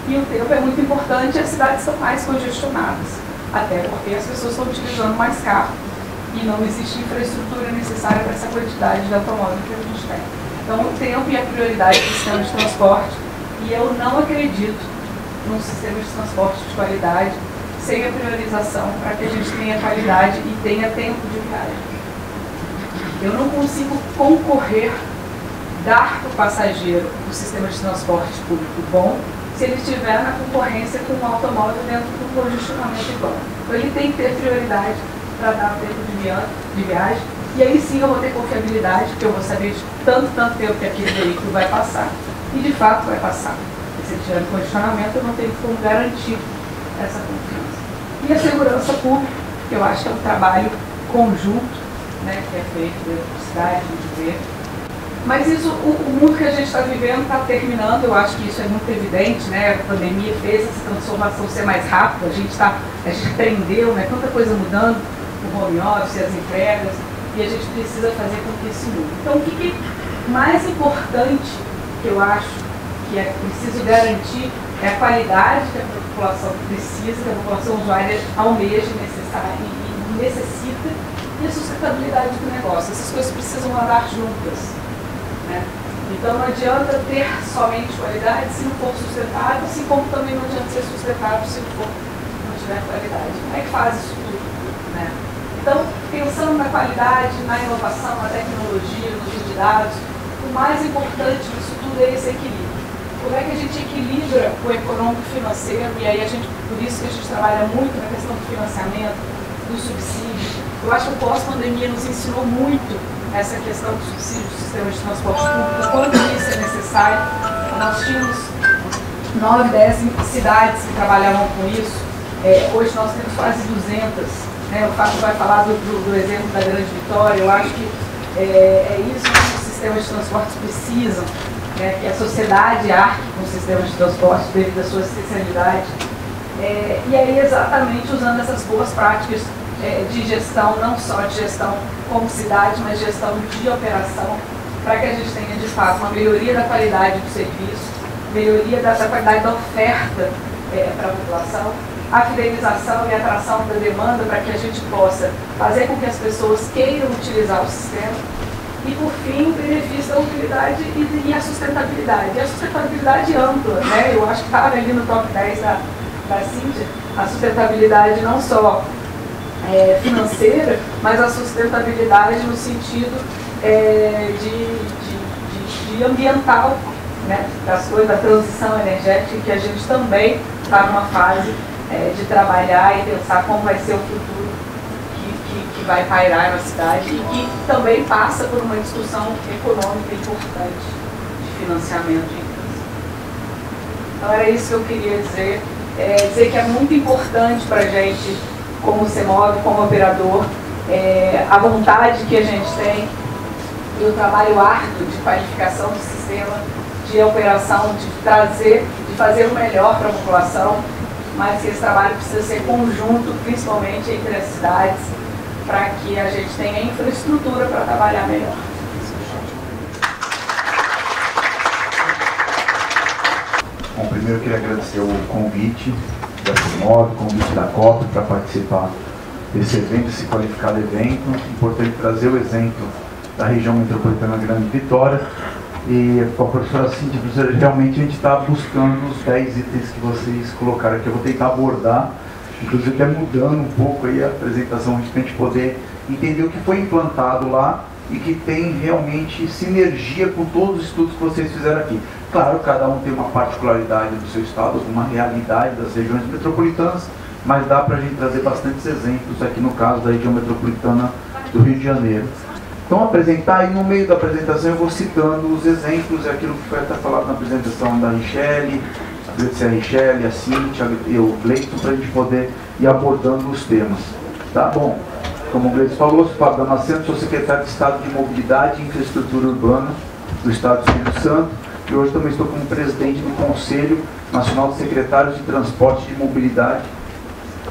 E o tempo é muito importante e as cidades estão mais congestionadas, até porque as pessoas estão utilizando mais carro e não existe infraestrutura necessária para essa quantidade de automóvel que a gente tem. Então, o tempo e a prioridade do sistema de transporte, e eu não acredito num sistema de transporte de qualidade sem a priorização para que a gente tenha qualidade e tenha tempo de viagem. Eu não consigo concorrer, dar para o passageiro um sistema de transporte público bom se ele estiver na concorrência com um automóvel dentro do congestionamento igual. Então ele tem que ter prioridade para dar tempo de viagem, e aí sim eu vou ter confiabilidade, porque eu vou saber de tanto tempo que aquele veículo vai passar, e de fato vai passar. E se ele tiver no congestionamento, eu não tenho como garantir essa confiança. E a segurança pública, que eu acho que é um trabalho conjunto, né, que é feito dentro da cidade, de ver. Mas isso, o mundo que a gente está vivendo está terminando, eu acho que isso é muito evidente, né? A pandemia fez essa transformação ser mais rápida, a gente aprendeu, né? Tanta coisa mudando, o home office, as entregas, e a gente precisa fazer com que isso mude. Então, o que é mais importante que eu acho que é preciso garantir é a qualidade que a população precisa, que a população usuária almeja e necessita, e a sustentabilidade do negócio. Essas coisas precisam andar juntas, né? Então não adianta ter somente qualidade se não for sustentável, assim como também não adianta ser sustentável se não tiver qualidade. Como é que faz isso tudo, né? Então, pensando na qualidade, na inovação, na tecnologia, no uso de dados, o mais importante disso tudo é esse equilíbrio. Como é que a gente equilibra o econômico financeiro, e aí por isso que a gente trabalha muito na questão do financiamento, do subsídio. Eu acho que o pós-pandemia nos ensinou muito essa questão do subsídio do sistema de transporte público, quanto isso é necessário. Nós tínhamos 9, 10 cidades que trabalhavam com isso, hoje nós temos quase 200. Né? O Fábio vai falar do exemplo da Grande Vitória. Eu acho que é isso que os sistemas de transportes precisam, né? Que a sociedade arque com os sistemas de transporte devido à sua especialidade. E aí exatamente usando essas boas práticas de gestão, não só de gestão como cidade, mas gestão de operação, para que a gente tenha de fato uma melhoria da qualidade do serviço, melhoria da qualidade da oferta para a população, a fidelização e a atração da demanda para que a gente possa fazer com que as pessoas queiram utilizar o sistema e, por fim, o benefício da utilidade e a sustentabilidade. E a sustentabilidade ampla, né? Eu acho que estava ali no top 10 da Cíntia, a sustentabilidade não só financeira, mas a sustentabilidade no sentido de ambiental, né? Das coisas, da transição energética, que a gente também está numa fase de trabalhar e pensar como vai ser o futuro que vai pairar na cidade e que também passa por uma discussão econômica importante de financiamento de infraestrutura. Então era isso que eu queria dizer, dizer que é muito importante para a gente, como CEMOB, como operador, a vontade que a gente tem e o trabalho árduo de qualificação do sistema, de operação, de fazer o melhor para a população, mas que esse trabalho precisa ser conjunto, principalmente entre as cidades, para que a gente tenha infraestrutura para trabalhar melhor. Bom, primeiro eu queria agradecer o convite da CEMOB, o convite da COP para participar desse evento, esse qualificado evento. Importante trazer o exemplo da região metropolitana Grande Vitória. E com a professora Cíntia, professora, realmente a gente está buscando os 10 itens que vocês colocaram aqui. Eu vou tentar abordar, inclusive até mudando um pouco aí a apresentação, para a gente poder entender o que foi implantado lá e que tem realmente sinergia com todos os estudos que vocês fizeram aqui. Claro, cada um tem uma particularidade do seu estado, uma realidade das regiões metropolitanas, mas dá para a gente trazer bastantes exemplos aqui no caso da região metropolitana do Rio de Janeiro. Então, apresentar, e no meio da apresentação eu vou citando os exemplos, aquilo que foi até falado na apresentação da Richelle, agradecer a Richelle, a Cíntia e o Gleison, para a gente poder ir abordando os temas. Tá bom? Como o Gleison falou, sou Fábio Damasceno, sou secretário de Estado de Mobilidade e Infraestrutura Urbana do Estado do Espírito Santo, e hoje também estou como presidente do Conselho Nacional de Secretários de Transporte de Mobilidade,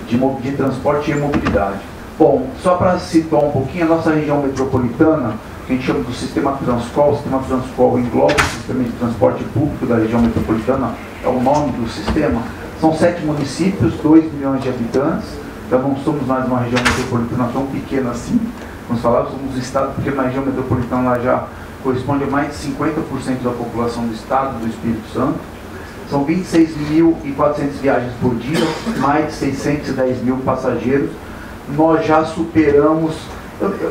de Transporte e Mobilidade. Bom, só para situar um pouquinho, a nossa região metropolitana, que a gente chama do Sistema Transcol, o Sistema Transcol engloba o Sistema de Transporte Público da região metropolitana, é o nome do sistema. São 7 municípios, 2 milhões de habitantes, então não somos mais uma região metropolitana tão pequena assim. Vamos falar, somos um estado, porque na região metropolitana ela já corresponde a mais de 50% da população do estado do Espírito Santo. São 26.400 viagens por dia, mais de 610 mil passageiros. Nós já superamos,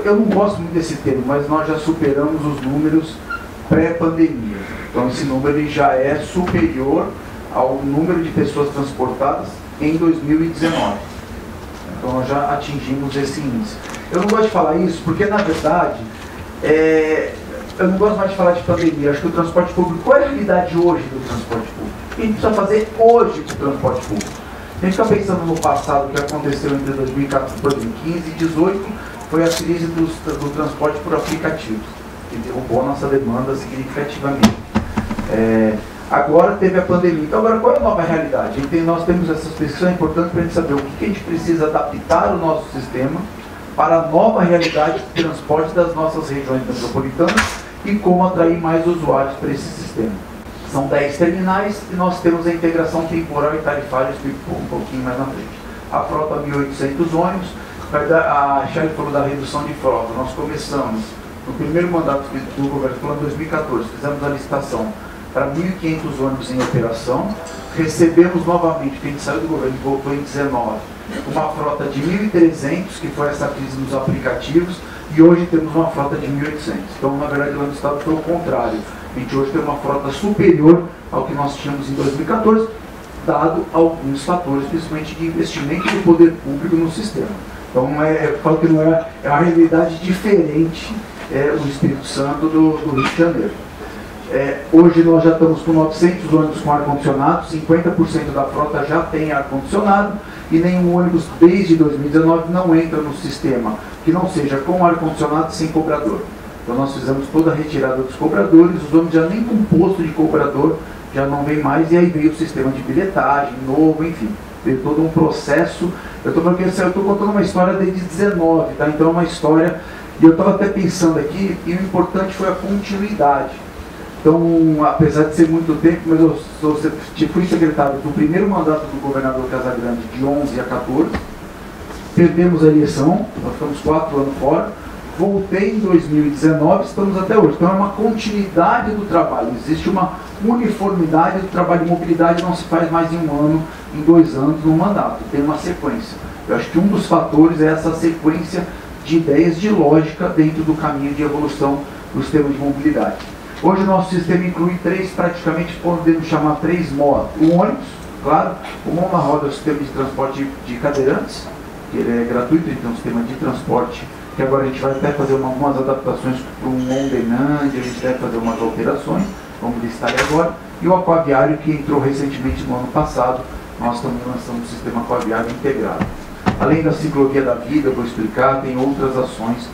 eu não gosto muito desse termo, mas nós já superamos os números pré-pandemia. Então esse número ele já é superior ao número de pessoas transportadas em 2019. Então nós já atingimos esse índice. Eu não gosto de falar isso porque, na verdade, eu não gosto mais de falar de pandemia. Acho que o transporte público, qual é a realidade hoje do transporte público? O que a gente precisa fazer hoje com o transporte público? A gente fica pensando no passado, o que aconteceu entre 2015 e 2018, foi a crise do transporte por aplicativos, que derrubou a nossa demanda significativamente. Agora teve a pandemia. Então agora qual é a nova realidade? Nós temos essas pesquisas importantes para a gente saber o que a gente precisa adaptar o nosso sistema para a nova realidade de transporte das nossas regiões metropolitanas e como atrair mais usuários para esse sistema. São 10 terminais e nós temos a integração temporal e tarifária, explico um pouquinho mais na frente. A frota 1.800 ônibus, a Charlie falou da redução de frota. Nós começamos, no primeiro mandato do governo, em 2014, fizemos a licitação para 1.500 ônibus em operação, recebemos novamente, porque a gente saiu do governo e voltou em 19, uma frota de 1.300, que foi essa crise nos aplicativos, e hoje temos uma frota de 1.800. Então, na verdade, lá no estado foi o contrário. A gente hoje tem uma frota superior ao que nós tínhamos em 2014, dado alguns fatores, principalmente de investimento do poder público no sistema. Então, eu falo que não é uma realidade diferente o Espírito Santo do Rio de Janeiro. Hoje nós já estamos com 900 ônibus com ar-condicionado, 50% da frota já tem ar-condicionado e nenhum ônibus desde 2019 não entra no sistema que não seja com ar-condicionado e sem cobrador. Então nós fizemos toda a retirada dos cobradores, os ônibus já nem com posto de cobrador já não vem mais, e aí veio o sistema de bilhetagem novo, enfim, veio todo um processo. Eu estou contando uma história desde 19, tá? Então é uma história, e eu estava até pensando aqui, e o importante foi a continuidade. Então, apesar de ser muito tempo, mas eu fui secretário do primeiro mandato do governador Casagrande, de 11 a 14, perdemos a eleição, nós ficamos 4 anos fora, voltei em 2019, estamos até hoje. Então é uma continuidade do trabalho, existe uma uniformidade do trabalho de mobilidade, não se faz mais em 1 ano, em 2 anos, no mandato, tem uma sequência. Eu acho que um dos fatores é essa sequência de ideias, de lógica dentro do caminho de evolução do sistema de mobilidade. Hoje o nosso sistema inclui praticamente podemos chamar 3 modos. O ônibus, claro, o mão na roda é o sistema de transporte de cadeirantes, que ele é gratuito, então é um sistema de transporte que agora a gente vai até fazer algumas adaptações para um on-demand, a gente deve fazer umas alterações, vamos listar agora. E o aquaviário, que entrou recentemente no ano passado, nós também lançamos um sistema aquaviário integrado. Além da ciclovia da vida, vou explicar, tem outras ações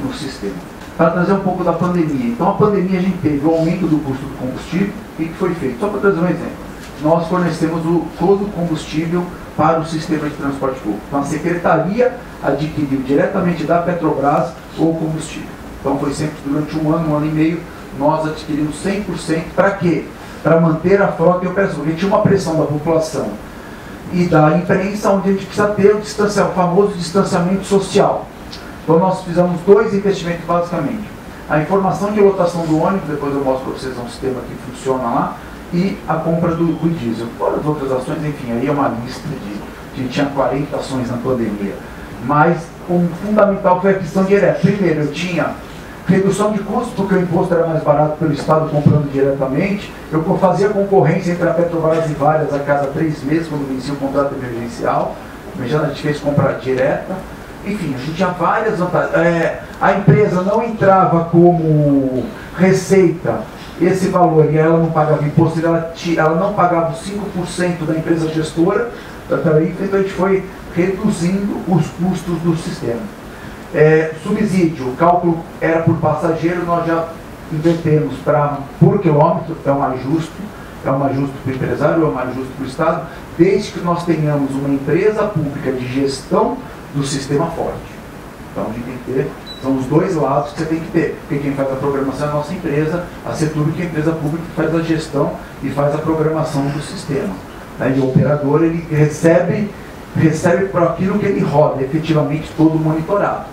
no sistema. Para trazer um pouco da pandemia. Então a pandemia a gente teve o aumento do custo do combustível, e o que foi feito? Só para trazer um exemplo. Nós fornecemos todo o combustível para o sistema de transporte público. Então a Secretaria adquiriu diretamente da Petrobras o combustível. Então foi sempre durante 1 ano e meio, nós adquirimos 100%. Para quê? Para manter a frota e operação. A gente tinha uma pressão da população e da imprensa, onde a gente precisa ter o famoso distanciamento social. Então nós fizemos 2 investimentos basicamente. A informação de lotação do ônibus, depois eu mostro para vocês um sistema que funciona lá, e a compra do diesel. Fora as outras ações, enfim, aí é uma lista a gente tinha 40 ações na pandemia. Mas o fundamental foi a questão direta. Primeiro, eu tinha redução de custos, porque o imposto era mais barato pelo Estado comprando diretamente. Eu fazia concorrência entre a Petrobras e várias a cada 3 meses, quando vencia o contrato emergencial. Já a gente fez compra direta. Enfim, a gente tinha várias vantagens. A empresa não entrava como receita esse valor, e ela não pagava imposto, ela não pagava os 5% da empresa gestora, então a gente foi reduzindo os custos do sistema. Subsídio, o cálculo era por passageiro, nós já invertemos por quilômetro, é o mais justo para o empresário, é o mais justo para o Estado, desde que nós tenhamos uma empresa pública de gestão do sistema forte. Então a gente tem que ter, são os 2 lados que você tem que ter, porque quem faz a programação é a nossa empresa, a Setur, que é a empresa pública que faz a gestão e faz a programação do sistema. E o operador, ele recebe por aquilo que ele roda, efetivamente todo monitorado.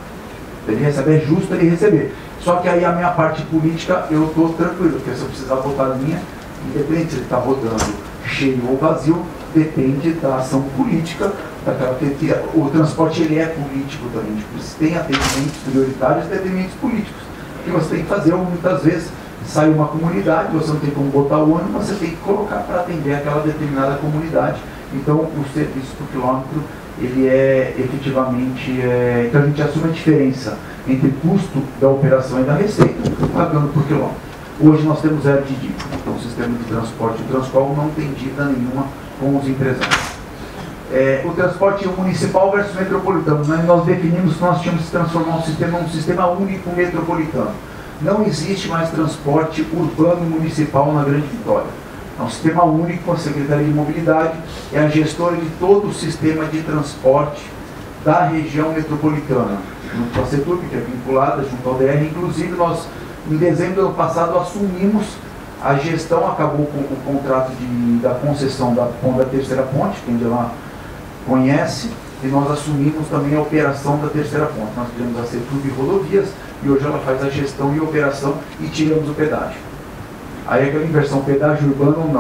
Ele recebe, é justo ele receber. Só que aí a minha parte política, eu estou tranquilo, porque se eu precisar botar a linha, independente se ele está rodando cheio ou vazio, depende da ação política. O transporte ele é político também, tem atendimentos prioritários e atendimentos políticos que você tem que fazer. Muitas vezes sai uma comunidade, você não tem como botar o ônibus, você tem que colocar para atender aquela determinada comunidade. Então o serviço por quilômetro, ele é efetivamente, então a gente assume a diferença entre o custo da operação e da receita, pagando por quilômetro. Hoje nós temos 0 de dívida, então o sistema de transporte, o Transcol não tem dívida nenhuma com os empresários. O transporte municipal versus metropolitano, nós definimos que nós tínhamos que transformar o sistema num sistema único metropolitano. Não existe mais transporte urbano municipal na Grande Vitória. É um sistema único, a Secretaria de Mobilidade é a gestora de todo o sistema de transporte da região metropolitana, junto com a CETURB, que é vinculada junto ao DR. Inclusive, nós, em dezembro do ano passado, assumimos a gestão, acabou com o contrato da concessão da terceira ponte, que ainda lá conhece, e nós assumimos também a operação da terceira ponte. Nós tivemos a CETURB Rodovias, e hoje ela faz a gestão e operação, e tiramos o pedágio. Aí aquela inversão, pedágio urbano ou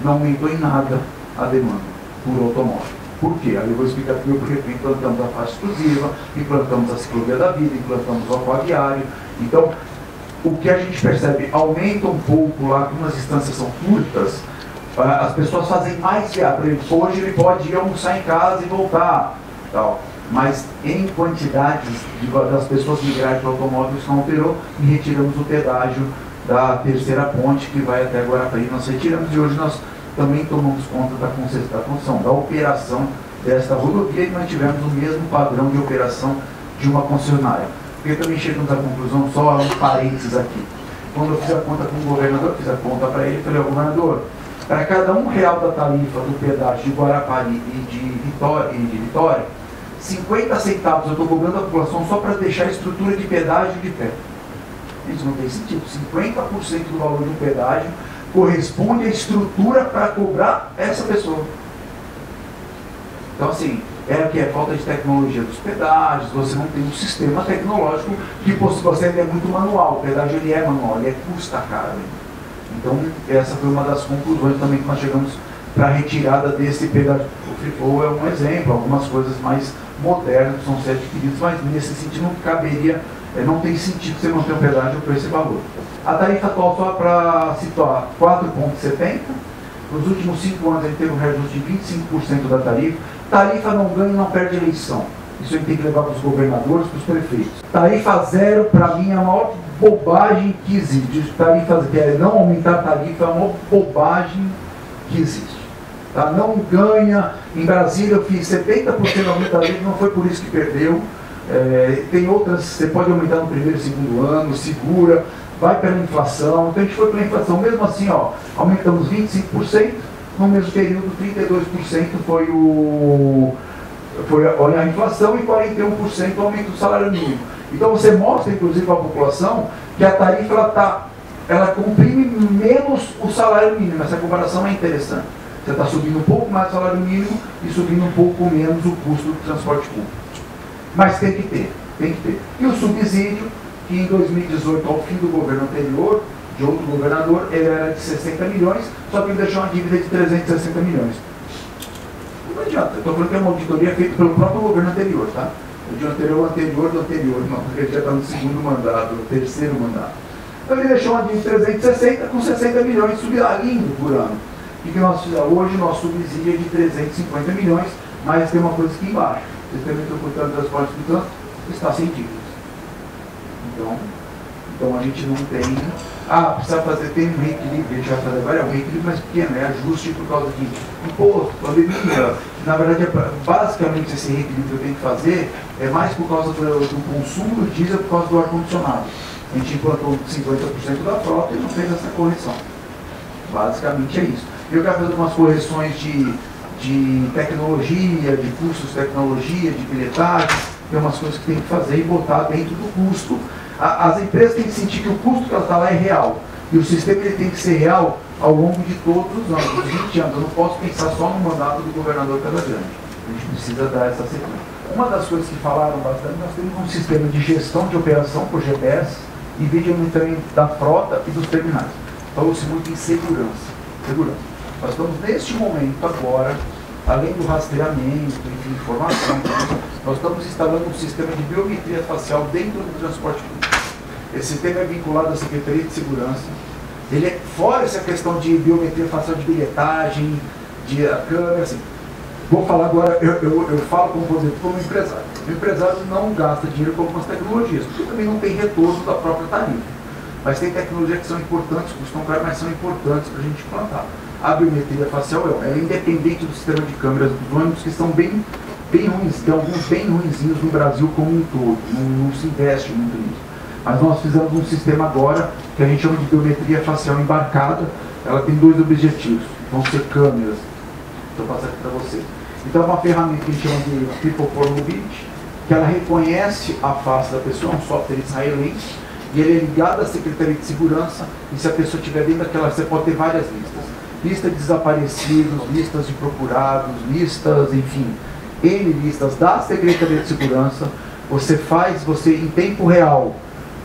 não aumentou em nada a demanda por automóvel. Por quê? Aí eu vou explicar primeiro porque implantamos a faixa exclusiva, implantamos a ciclovia da vida, implantamos o aquaviário. Então, o que a gente percebe, aumenta um pouco lá, como as distâncias são curtas, as pessoas fazem mais viável. Hoje ele pode ir almoçar em casa e voltar, tal. Mas em quantidades das pessoas migrarem para o automóvel, isso não alterou, e retiramos o pedágio da terceira ponte que vai até Guarapari. Nós retiramos, e hoje nós também tomamos conta da concessão, da operação desta rodovia, e mantivemos o mesmo padrão de operação de uma concessionária. Porque também chegamos à conclusão, só um parênteses aqui. Quando eu fiz a conta com o governador, fiz a conta para ele, falei, governador, para cada R$1 da tarifa do pedágio de Guarapari e de Vitória, 50 centavos eu estou cobrando a população só para deixar a estrutura de pedágio de pé. Isso não tem sentido. 50% do valor de um pedágio corresponde à estrutura para cobrar essa pessoa. Então, assim, é que é falta de tecnologia dos pedágios, você não tem um sistema tecnológico que você ainda é muito manual. O pedágio ele é manual, ele custa caro. Então, essa foi uma das conclusões também que nós chegamos para a retirada desse pedágio. O Free Flow é um exemplo, algumas coisas mais modernas que são sendo adquiridas, mas nesse sentido não caberia, não tem sentido você manter um pedágio por esse valor. A tarifa atual, só para situar, 4,70. Nos últimos 5 anos a gente teve um reajuste de 25% da tarifa. Tarifa não ganha e não perde eleição. Isso a gente tem que levar para os governadores, para os prefeitos. Tarifa zero, para mim, é a maior bobagem que existe. Tarifa zero, não aumentar a tarifa é a maior bobagem que existe. Tá? Não ganha. Em Brasília eu fiz 70% de aumento da tarifa, não foi por isso que perdeu. Tem outras, você pode aumentar no primeiro e segundo ano, segura, vai pela inflação. Então a gente foi pela inflação. Mesmo assim, ó, aumentamos 25%, no mesmo período 32% foi a inflação e 41% o aumento do salário mínimo. Então você mostra, inclusive, para a população que a tarifa ela comprime menos o salário mínimo. Essa comparação é interessante. Você está subindo um pouco mais o salário mínimo e subindo um pouco menos o custo do transporte público. Mas tem que ter, tem que ter. E o subsídio, que em 2018, ao fim do governo anterior, de outro governador, ele era de 60 milhões, só que ele deixou uma dívida de 360 milhões. Não adianta, eu estou falando que é uma auditoria feita pelo próprio governo anterior, tá? O de anterior do anterior, não, porque ele já está no segundo mandato, no terceiro mandato. Então ele deixou uma dívida de 360 com 60 milhões subindo por ano. O que nós fizemos hoje? Nosso subsídio é de 350 milhões, mas tem uma coisa aqui embaixo. O Sistema Metropolitano de Transporte do Trânsito está sem dívidas. Então a gente não tem. Precisa fazer, tem um reequilíbrio, a gente vai fazer agora, é um reequilíbrio mais pequeno, é ajuste por causa de imposto, pandemia. Na verdade, basicamente esse reequilíbrio que eu tenho que fazer é mais por causa do consumo do diesel, por causa do ar-condicionado. A gente implantou 50% da frota e não fez essa correção. Basicamente é isso. Eu quero fazer algumas correções de tecnologia, de custos de tecnologia, de bilhetagem, tem umas coisas que tem que fazer e botar dentro do custo. As empresas têm que sentir que o custo que ela está lá é real. E o sistema ele tem que ser real ao longo de todos os anos, dos 20 anos. Eu não posso pensar só no mandato do governador Casagrande. A gente precisa dar essa sequência. Uma das coisas que falaram bastante, nós temos um sistema de gestão de operação por GPS e vídeo monitoramento da frota e dos terminais. Falou-se muito em segurança. Nós estamos neste momento agora, além do rastreamento e de informação, nós estamos instalando um sistema de biometria facial dentro do transporte público. Esse sistema é vinculado à Secretaria de Segurança. Ele é fora essa questão de biometria facial de bilhetagem, de câmera, assim. Vou falar agora, eu falo como empresário. O empresário não gasta dinheiro com algumas tecnologias, porque também não tem retorno da própria tarifa. Mas tem tecnologias que são importantes, custam caro, mas são importantes para a gente implantar. A biometria facial é independente do sistema de câmeras dos ônibus, que são bem ruins, tem alguns bem ruinzinhos no Brasil como um todo, não se investe muito nisso. Mas nós fizemos um sistema agora, que a gente chama de biometria facial embarcada. Ela tem 2 objetivos, vão ser câmeras, vou passar aqui para você. Então é uma ferramenta que a gente chama de People for Mobility, que ela reconhece a face da pessoa, um software israelense, e ele é ligado à Secretaria de Segurança, e se a pessoa estiver dentro daquela, você pode ter várias listas. Lista de desaparecidos, listas de procurados, listas, enfim, N listas da Secretaria de Segurança. Você em tempo real,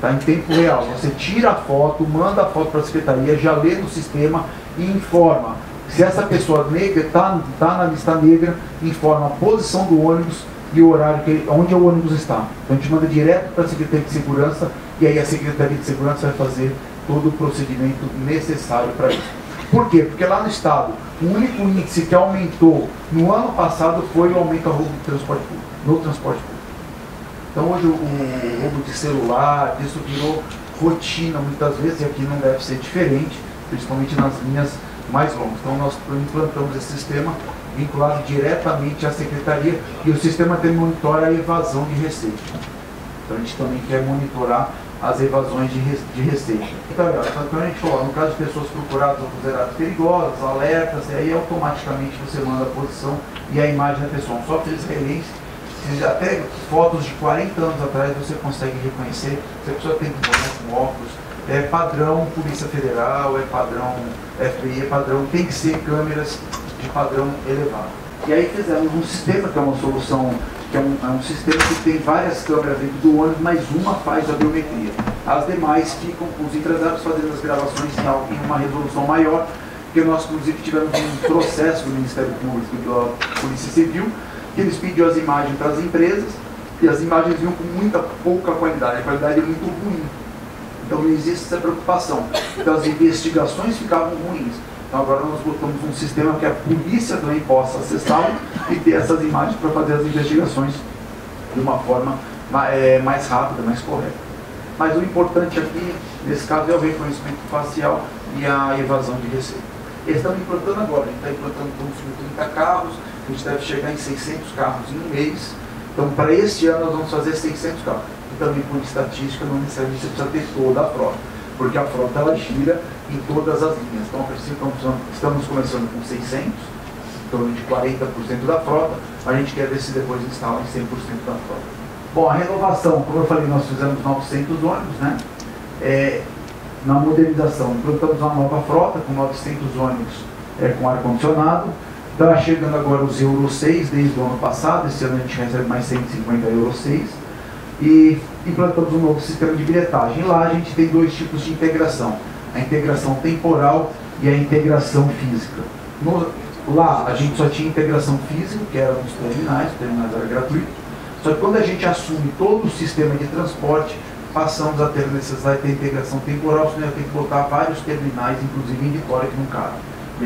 tá? Em tempo real, você tira a foto, manda a foto para a Secretaria, já lê no sistema e informa. Se essa pessoa negra está na lista negra, informa a posição do ônibus e o horário onde o ônibus está. Então a gente manda direto para a Secretaria de Segurança e aí a Secretaria de Segurança vai fazer todo o procedimento necessário para isso. Por quê? Porque lá no estado, o único índice que aumentou no ano passado foi o aumento do roubo no transporte público. Então hoje o roubo de celular, isso virou rotina muitas vezes, e aqui não deve ser diferente, principalmente nas linhas mais longas. Então nós implantamos esse sistema vinculado diretamente à Secretaria, e o sistema também monitora a evasão de receita. Então a gente também quer monitorar as evasões de receita. Então a gente falou, no caso de pessoas procuradas ou consideradas perigosas, alertas, e aí automaticamente você manda a posição e a imagem da pessoa. Um software israelense, até fotos de 40 anos atrás você consegue reconhecer se a pessoa tem com óculos, é padrão Polícia Federal, é padrão FBI, é padrão, tem que ser câmeras de padrão elevado. E aí fizemos um sistema que é uma solução, que é um sistema que tem várias câmeras dentro do ônibus, mas uma faz a biometria. As demais ficam com os empresários fazendo as gravações em uma resolução maior, porque nós inclusive tivemos um processo do Ministério Público e da Polícia Civil, que eles pediam as imagens para as empresas, e as imagens vinham com pouca qualidade, a qualidade é muito ruim. Então não existe essa preocupação. Então as investigações ficavam ruins. Então agora nós botamos um sistema que a polícia também possa acessar e ter essas imagens para fazer as investigações de uma forma mais rápida, mais correta. Mas o importante aqui, nesse caso, é o reconhecimento facial e a evasão de receita. Eles estão implantando agora, a gente está implantando com 30 carros, a gente deve chegar em 600 carros em um mês. Então, para este ano, nós vamos fazer 600 carros. E também, por estatística, não necessariamente você precisa ter toda a frota, porque a frota ela gira em todas as linhas. Então, a princípio, estamos começando com 600, em torno de 40% da frota. A gente quer ver se depois instala em 100% da frota. Bom, a renovação, como eu falei, nós fizemos 900 ônibus, né? Na modernização, implantamos uma nova frota com 900 ônibus com ar-condicionado. Está chegando agora os Euro 6 desde o ano passado, esse ano a gente recebe mais 150 Euro 6. E implantamos um novo sistema de bilhetagem. Lá a gente tem dois tipos de integração, a integração temporal e a integração física. Lá a gente só tinha integração física, que era nos terminais, o terminais era gratuito. Só que quando a gente assume todo o sistema de transporte, passamos a ter a necessidade de ter integração temporal, senão eu tenho que botar vários terminais, inclusive em Vitória, que não cabe.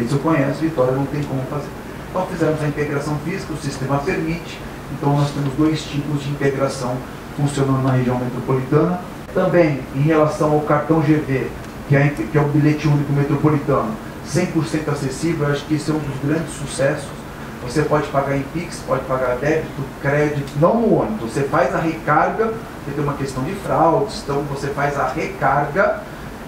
Se eu conheço, Vitória não tem como fazer. Então fizemos a integração física, o sistema permite, então nós temos dois tipos de integração funcionando na região metropolitana. Também em relação ao cartão GV, que é o bilhete único metropolitano, 100% acessível, eu acho que esse é um dos grandes sucessos. Você pode pagar em Pix, pode pagar débito, crédito, não no ônibus, você faz a recarga, você tem uma questão de fraudes, então você faz a recarga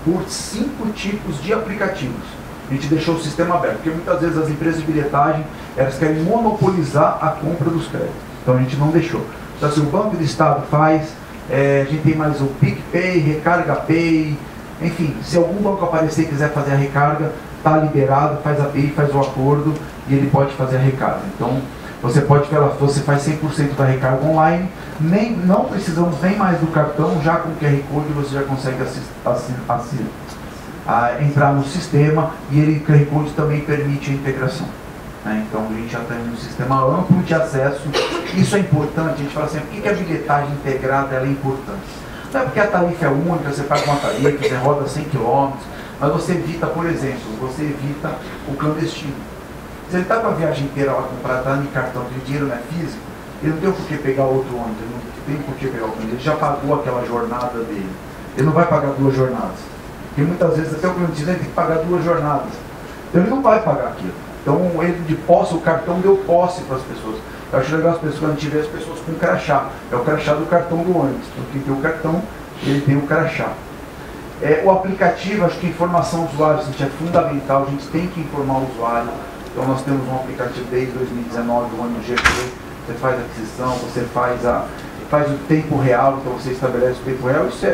por 5 tipos de aplicativos. A gente deixou o sistema aberto, porque muitas vezes as empresas de bilhetagem, elas querem monopolizar a compra dos créditos. Então a gente não deixou. Então assim, o Banco do Estado faz, a gente tem mais o PicPay, Recarga Pay, enfim, se algum banco aparecer e quiser fazer a recarga, está liberado, faz a PI, faz o acordo e ele pode fazer a recarga. Então você faz 100% da recarga online, não precisamos nem mais do cartão, já com o QR Code você já consegue entrar no sistema, e o QR Code também permite a integração. Então a gente já tem um sistema amplo de acesso. Isso é importante, a gente fala assim, por que a bilhetagem integrada ela é importante? Não é porque a tarifa é única, você paga uma tarifa, você roda 100 km, mas você evita, por exemplo, o clandestino. Se ele está com a viagem inteira lá comprada em cartão, de dinheiro não é físico, ele não tem por que pegar outro ônibus, ele não tem por que pegar outro ônibus, ele já pagou aquela jornada dele, ele não vai pagar 2 jornadas. Porque muitas vezes até o clandestino tem que pagar 2 jornadas, então ele não vai pagar aquilo. Então ele de posse, o cartão deu posse para as pessoas. Eu acho legal as pessoas, quando a gente vê as pessoas com crachá, é o crachá do cartão do ônibus, porque tem o cartão, ele tem o crachá. O aplicativo, acho que a informação do usuário, gente, é fundamental, a gente tem que informar o usuário. Então nós temos um aplicativo desde 2019, o ônibus GP, você faz a aquisição, você faz o tempo real, então você estabelece o tempo real. Isso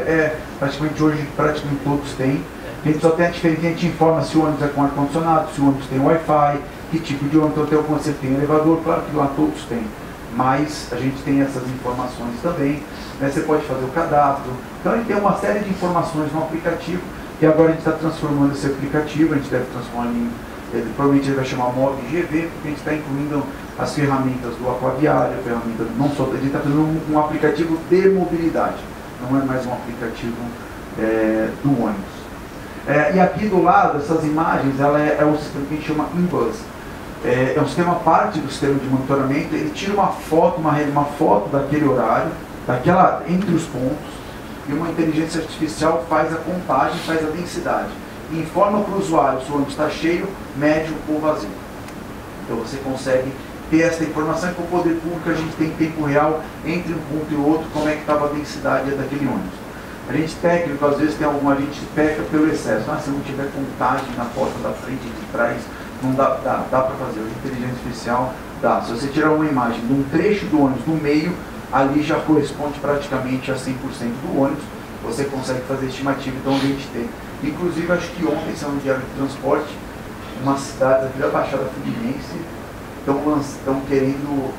praticamente hoje, praticamente todos têm. A gente só tem a diferença, a gente informa se o ônibus é com ar-condicionado, se o ônibus tem Wi-Fi, que tipo de ônibus, então tem algumas que tem elevador, claro que lá todos têm. Mas a gente tem essas informações também, né? Você pode fazer o cadastro. Então a gente tem uma série de informações no aplicativo, e agora a gente está transformando esse aplicativo, a gente deve transformar provavelmente ele vai chamar MobGV, porque a gente está incluindo as ferramentas do aquaviário, a ferramenta não só, a gente está fazendo um aplicativo de mobilidade, não é mais um aplicativo do ônibus. E aqui do lado, essas imagens, ela é um sistema que a gente chama Inbus. É um sistema parte do sistema de monitoramento, ele tira uma foto daquele horário, entre os pontos, e uma inteligência artificial faz a contagem, faz a densidade. E informa para o usuário se o ônibus está cheio, médio ou vazio. Então você consegue ter essa informação, e com o poder público a gente tem em tempo real, entre um ponto e o outro, como é que estava a densidade daquele ônibus. A gente técnico, às vezes a gente peca pelo excesso. Se não tiver contagem na porta da frente e de trás, não dá para fazer. A inteligência artificial dá. Se você tirar uma imagem de um trecho do ônibus no meio, ali já corresponde praticamente a 100% do ônibus. Você consegue fazer estimativa, então a gente tem. Inclusive, acho que ontem, saiu no Diário de Transporte, umas cidades aqui da Baixada Fluminense estão querendo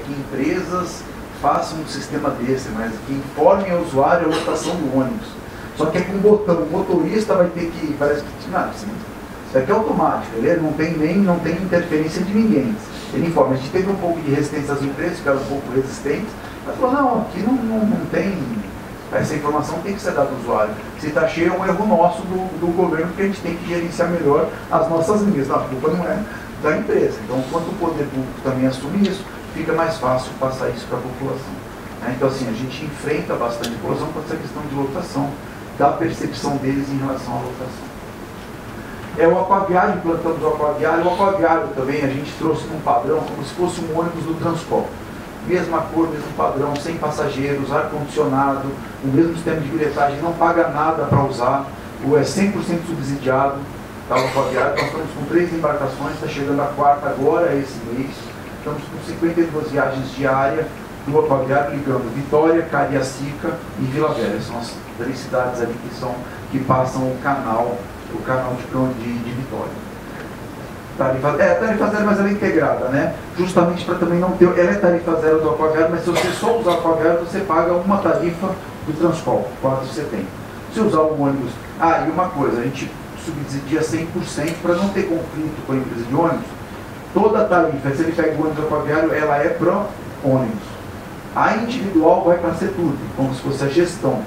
que empresas façam um sistema desse, mas que informem ao usuário a lotação do ônibus. Só que é com um botão, o motorista vai ter que, parece que, isso aqui é automático, ele não tem interferência de ninguém. Ele informa. A gente teve um pouco de resistência às empresas, ficaram um pouco resistentes, mas falou, não, aqui não tem, essa informação tem que ser dada ao usuário. Se está cheio, é um erro nosso do governo, porque a gente tem que gerenciar melhor as nossas linhas. A culpa não é da empresa. Então, quando o poder público também assume isso, fica mais fácil passar isso para a população. Então, assim, a gente enfrenta bastante a população com essa questão de lotação, da percepção deles em relação à lotação. O aquaviário, implantamos o aquaviário. O aquaviário também a gente trouxe num padrão, como se fosse um ônibus do Transcom. Mesma cor, mesmo padrão, sem passageiros, ar-condicionado, o mesmo sistema de bilhetagem, não paga nada para usar, é 100% subsidiado. O aquaviário, nós estamos com 3 embarcações, está chegando a 4ª agora, esse mês. Estamos com 52 viagens diárias do aquaviário, ligando Vitória, Cariacica e Vila Velha. São as 3 cidades ali que passam o canal de Vitória. Tarifa zero, mas ela é integrada, né? Justamente para também não ter. Ela é tarifa zero do aquaviário, mas se você só usar o aquaviário, você paga uma tarifa do Transcom, 4,70. Se usar o ônibus. E uma coisa, a gente subsidia 100% para não ter conflito com a empresa de ônibus. Toda a tarifa, se ele pega o ônibus aquaviário, ela é para ônibus. A individual vai para Setur, como se fosse a gestão.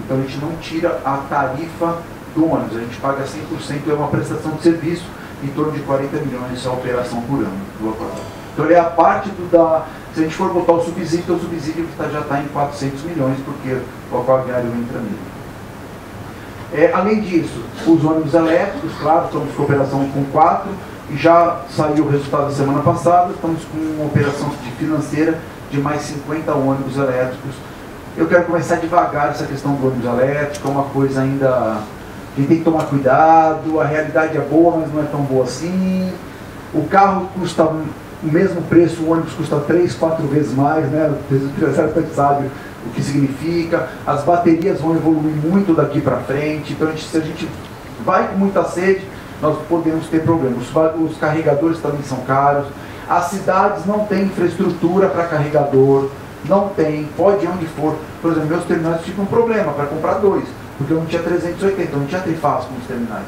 Então a gente não tira a tarifa do ônibus, a gente paga 100%, é uma prestação de serviço em torno de 40 milhões a operação por ano do aquaviário. Então ele é a parte se a gente for botar o subsídio, então o subsídio já está em 400 milhões, porque o aquaviário entra nele. Além disso, os ônibus elétricos, claro, estamos com operação com 4, e já saiu o resultado da semana passada, estamos com uma operação financeira de mais 50 ônibus elétricos. Eu quero começar devagar essa questão do ônibus elétrico, é uma coisa ainda... A gente tem que tomar cuidado, a realidade é boa, mas não é tão boa assim. O carro custa o mesmo preço, o ônibus custa 3, 4 vezes mais, né? O empresário sabe o que significa. As baterias vão evoluir muito daqui para frente, então se a gente vai com muita sede, nós podemos ter problemas. Os carregadores também são caros. As cidades não têm infraestrutura para carregador, não tem, pode ir onde for. Por exemplo, meus terminais tive um problema para comprar 2. Porque eu não tinha 380, eu não tinha trifásico nos terminais.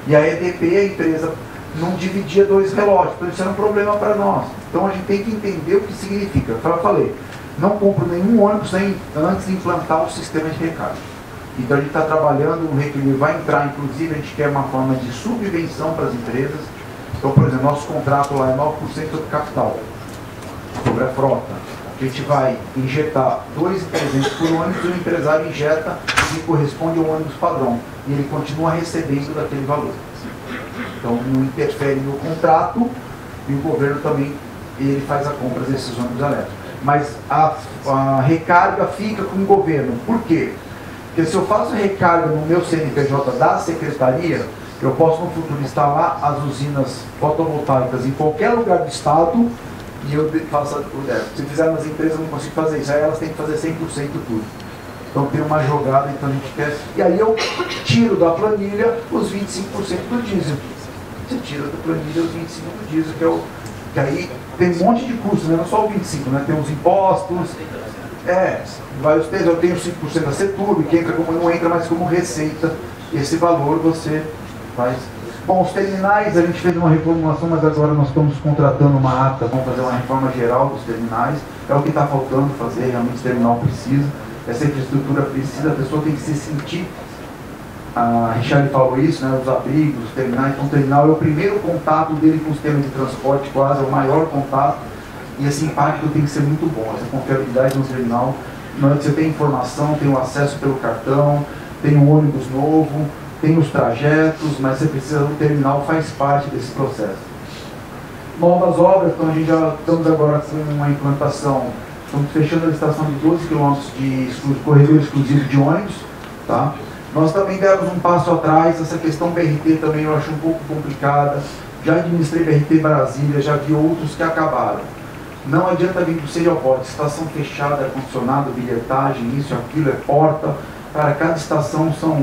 E a EDP, a empresa, não dividia 2 relógios, então isso era um problema para nós. Então a gente tem que entender o que significa. Eu falei, não compro nenhum ônibus antes de implantar o sistema de recarga. Então a gente está trabalhando no reequilíbrio, vai entrar, inclusive, a gente quer uma forma de subvenção para as empresas. Então, por exemplo, nosso contrato lá é 9% sobre capital, sobre a frota. A gente vai injetar 2.300 por ônibus, e o empresário injeta que corresponde ao ônibus padrão. E ele continua recebendo daquele valor. Então não interfere no contrato, e o governo também ele faz a compra desses ônibus elétricos. Mas a recarga fica com o governo. Por quê? Porque se eu faço recarga no meu CNPJ da secretaria, Eu posso no futuro instalar as usinas fotovoltaicas em qualquer lugar do estado e eu faço o débito. Se fizer nas empresas eu não consigo fazer isso, aí elas têm que fazer 100% tudo. Então tem uma jogada, então a gente quer... E aí eu tiro da planilha os 25% do diesel. Você tira da planilha os 25% do diesel, que aí tem um monte de custos, né? Não só o 25%, né? Tem os impostos, vários temas, eu tenho 5% da Seturb, que entra como, não entra mais como receita, esse valor você faz. Bom, os terminais, a gente fez uma reformulação, mas agora nós estamos contratando uma ata, vamos fazer uma reforma geral dos terminais, é o que está faltando fazer, realmente o terminal precisa, essa infraestrutura precisa, a pessoa tem que se sentir, a Richard falou isso, né, os abrigos, os terminais, então o terminal é o primeiro contato dele com o sistema de transporte, quase é o maior contato, e esse impacto tem que ser muito bom, essa confiabilidade no terminal, não é que você tem informação, tem o acesso pelo cartão, tem um ônibus novo, tem os trajetos, mas você precisa do terminal, faz parte desse processo. Novas obras, então a gente já estamos agora com uma implantação, estamos fechando a licitação de 12 km de corredor exclusivo de ônibus, tá? Nós também demos um passo atrás, essa questão BRT também eu acho um pouco complicada, já administrei BRT Brasília, já vi outros que acabaram. Não adianta vir do Serioporte, estação fechada, ar-condicionado, bilhetagem, isso, aquilo, é porta, cara, cada estação são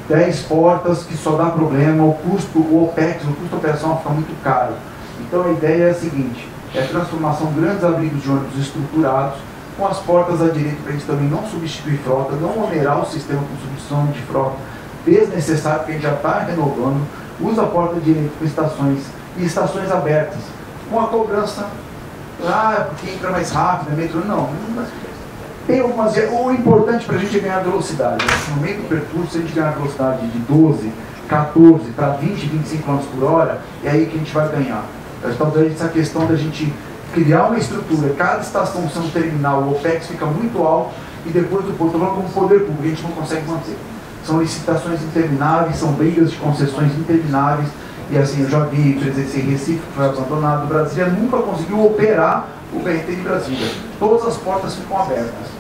10 portas que só dá problema, o custo, o OPEX, o custo operacional fica muito caro. Então a ideia é a seguinte, é a transformação de grandes abrigos de ônibus estruturados, com as portas à direita para a gente também não substituir frota, não onerar o sistema com substituição de frota desnecessário, porque a gente já está renovando, usa a porta à direita para estações e estações abertas, com a cobrança, porque entra mais rápido, metrô, não. Tem algumas, o importante para a gente é ganhar velocidade. No meio do percurso, se a gente ganhar velocidade de 12, 14 para 20, 25 km por hora, é aí que a gente vai ganhar. Então, essa questão da gente criar uma estrutura, cada estação sendo terminal, o OPEX fica muito alto e depois do ponto, como poder público, a gente não consegue manter. São licitações intermináveis, são brigas de concessões intermináveis, e assim, eu já vi, por exemplo, em Recife, que foi abandonado, Brasília nunca conseguiu operar o BRT de Brasília. Todas as portas ficam abertas.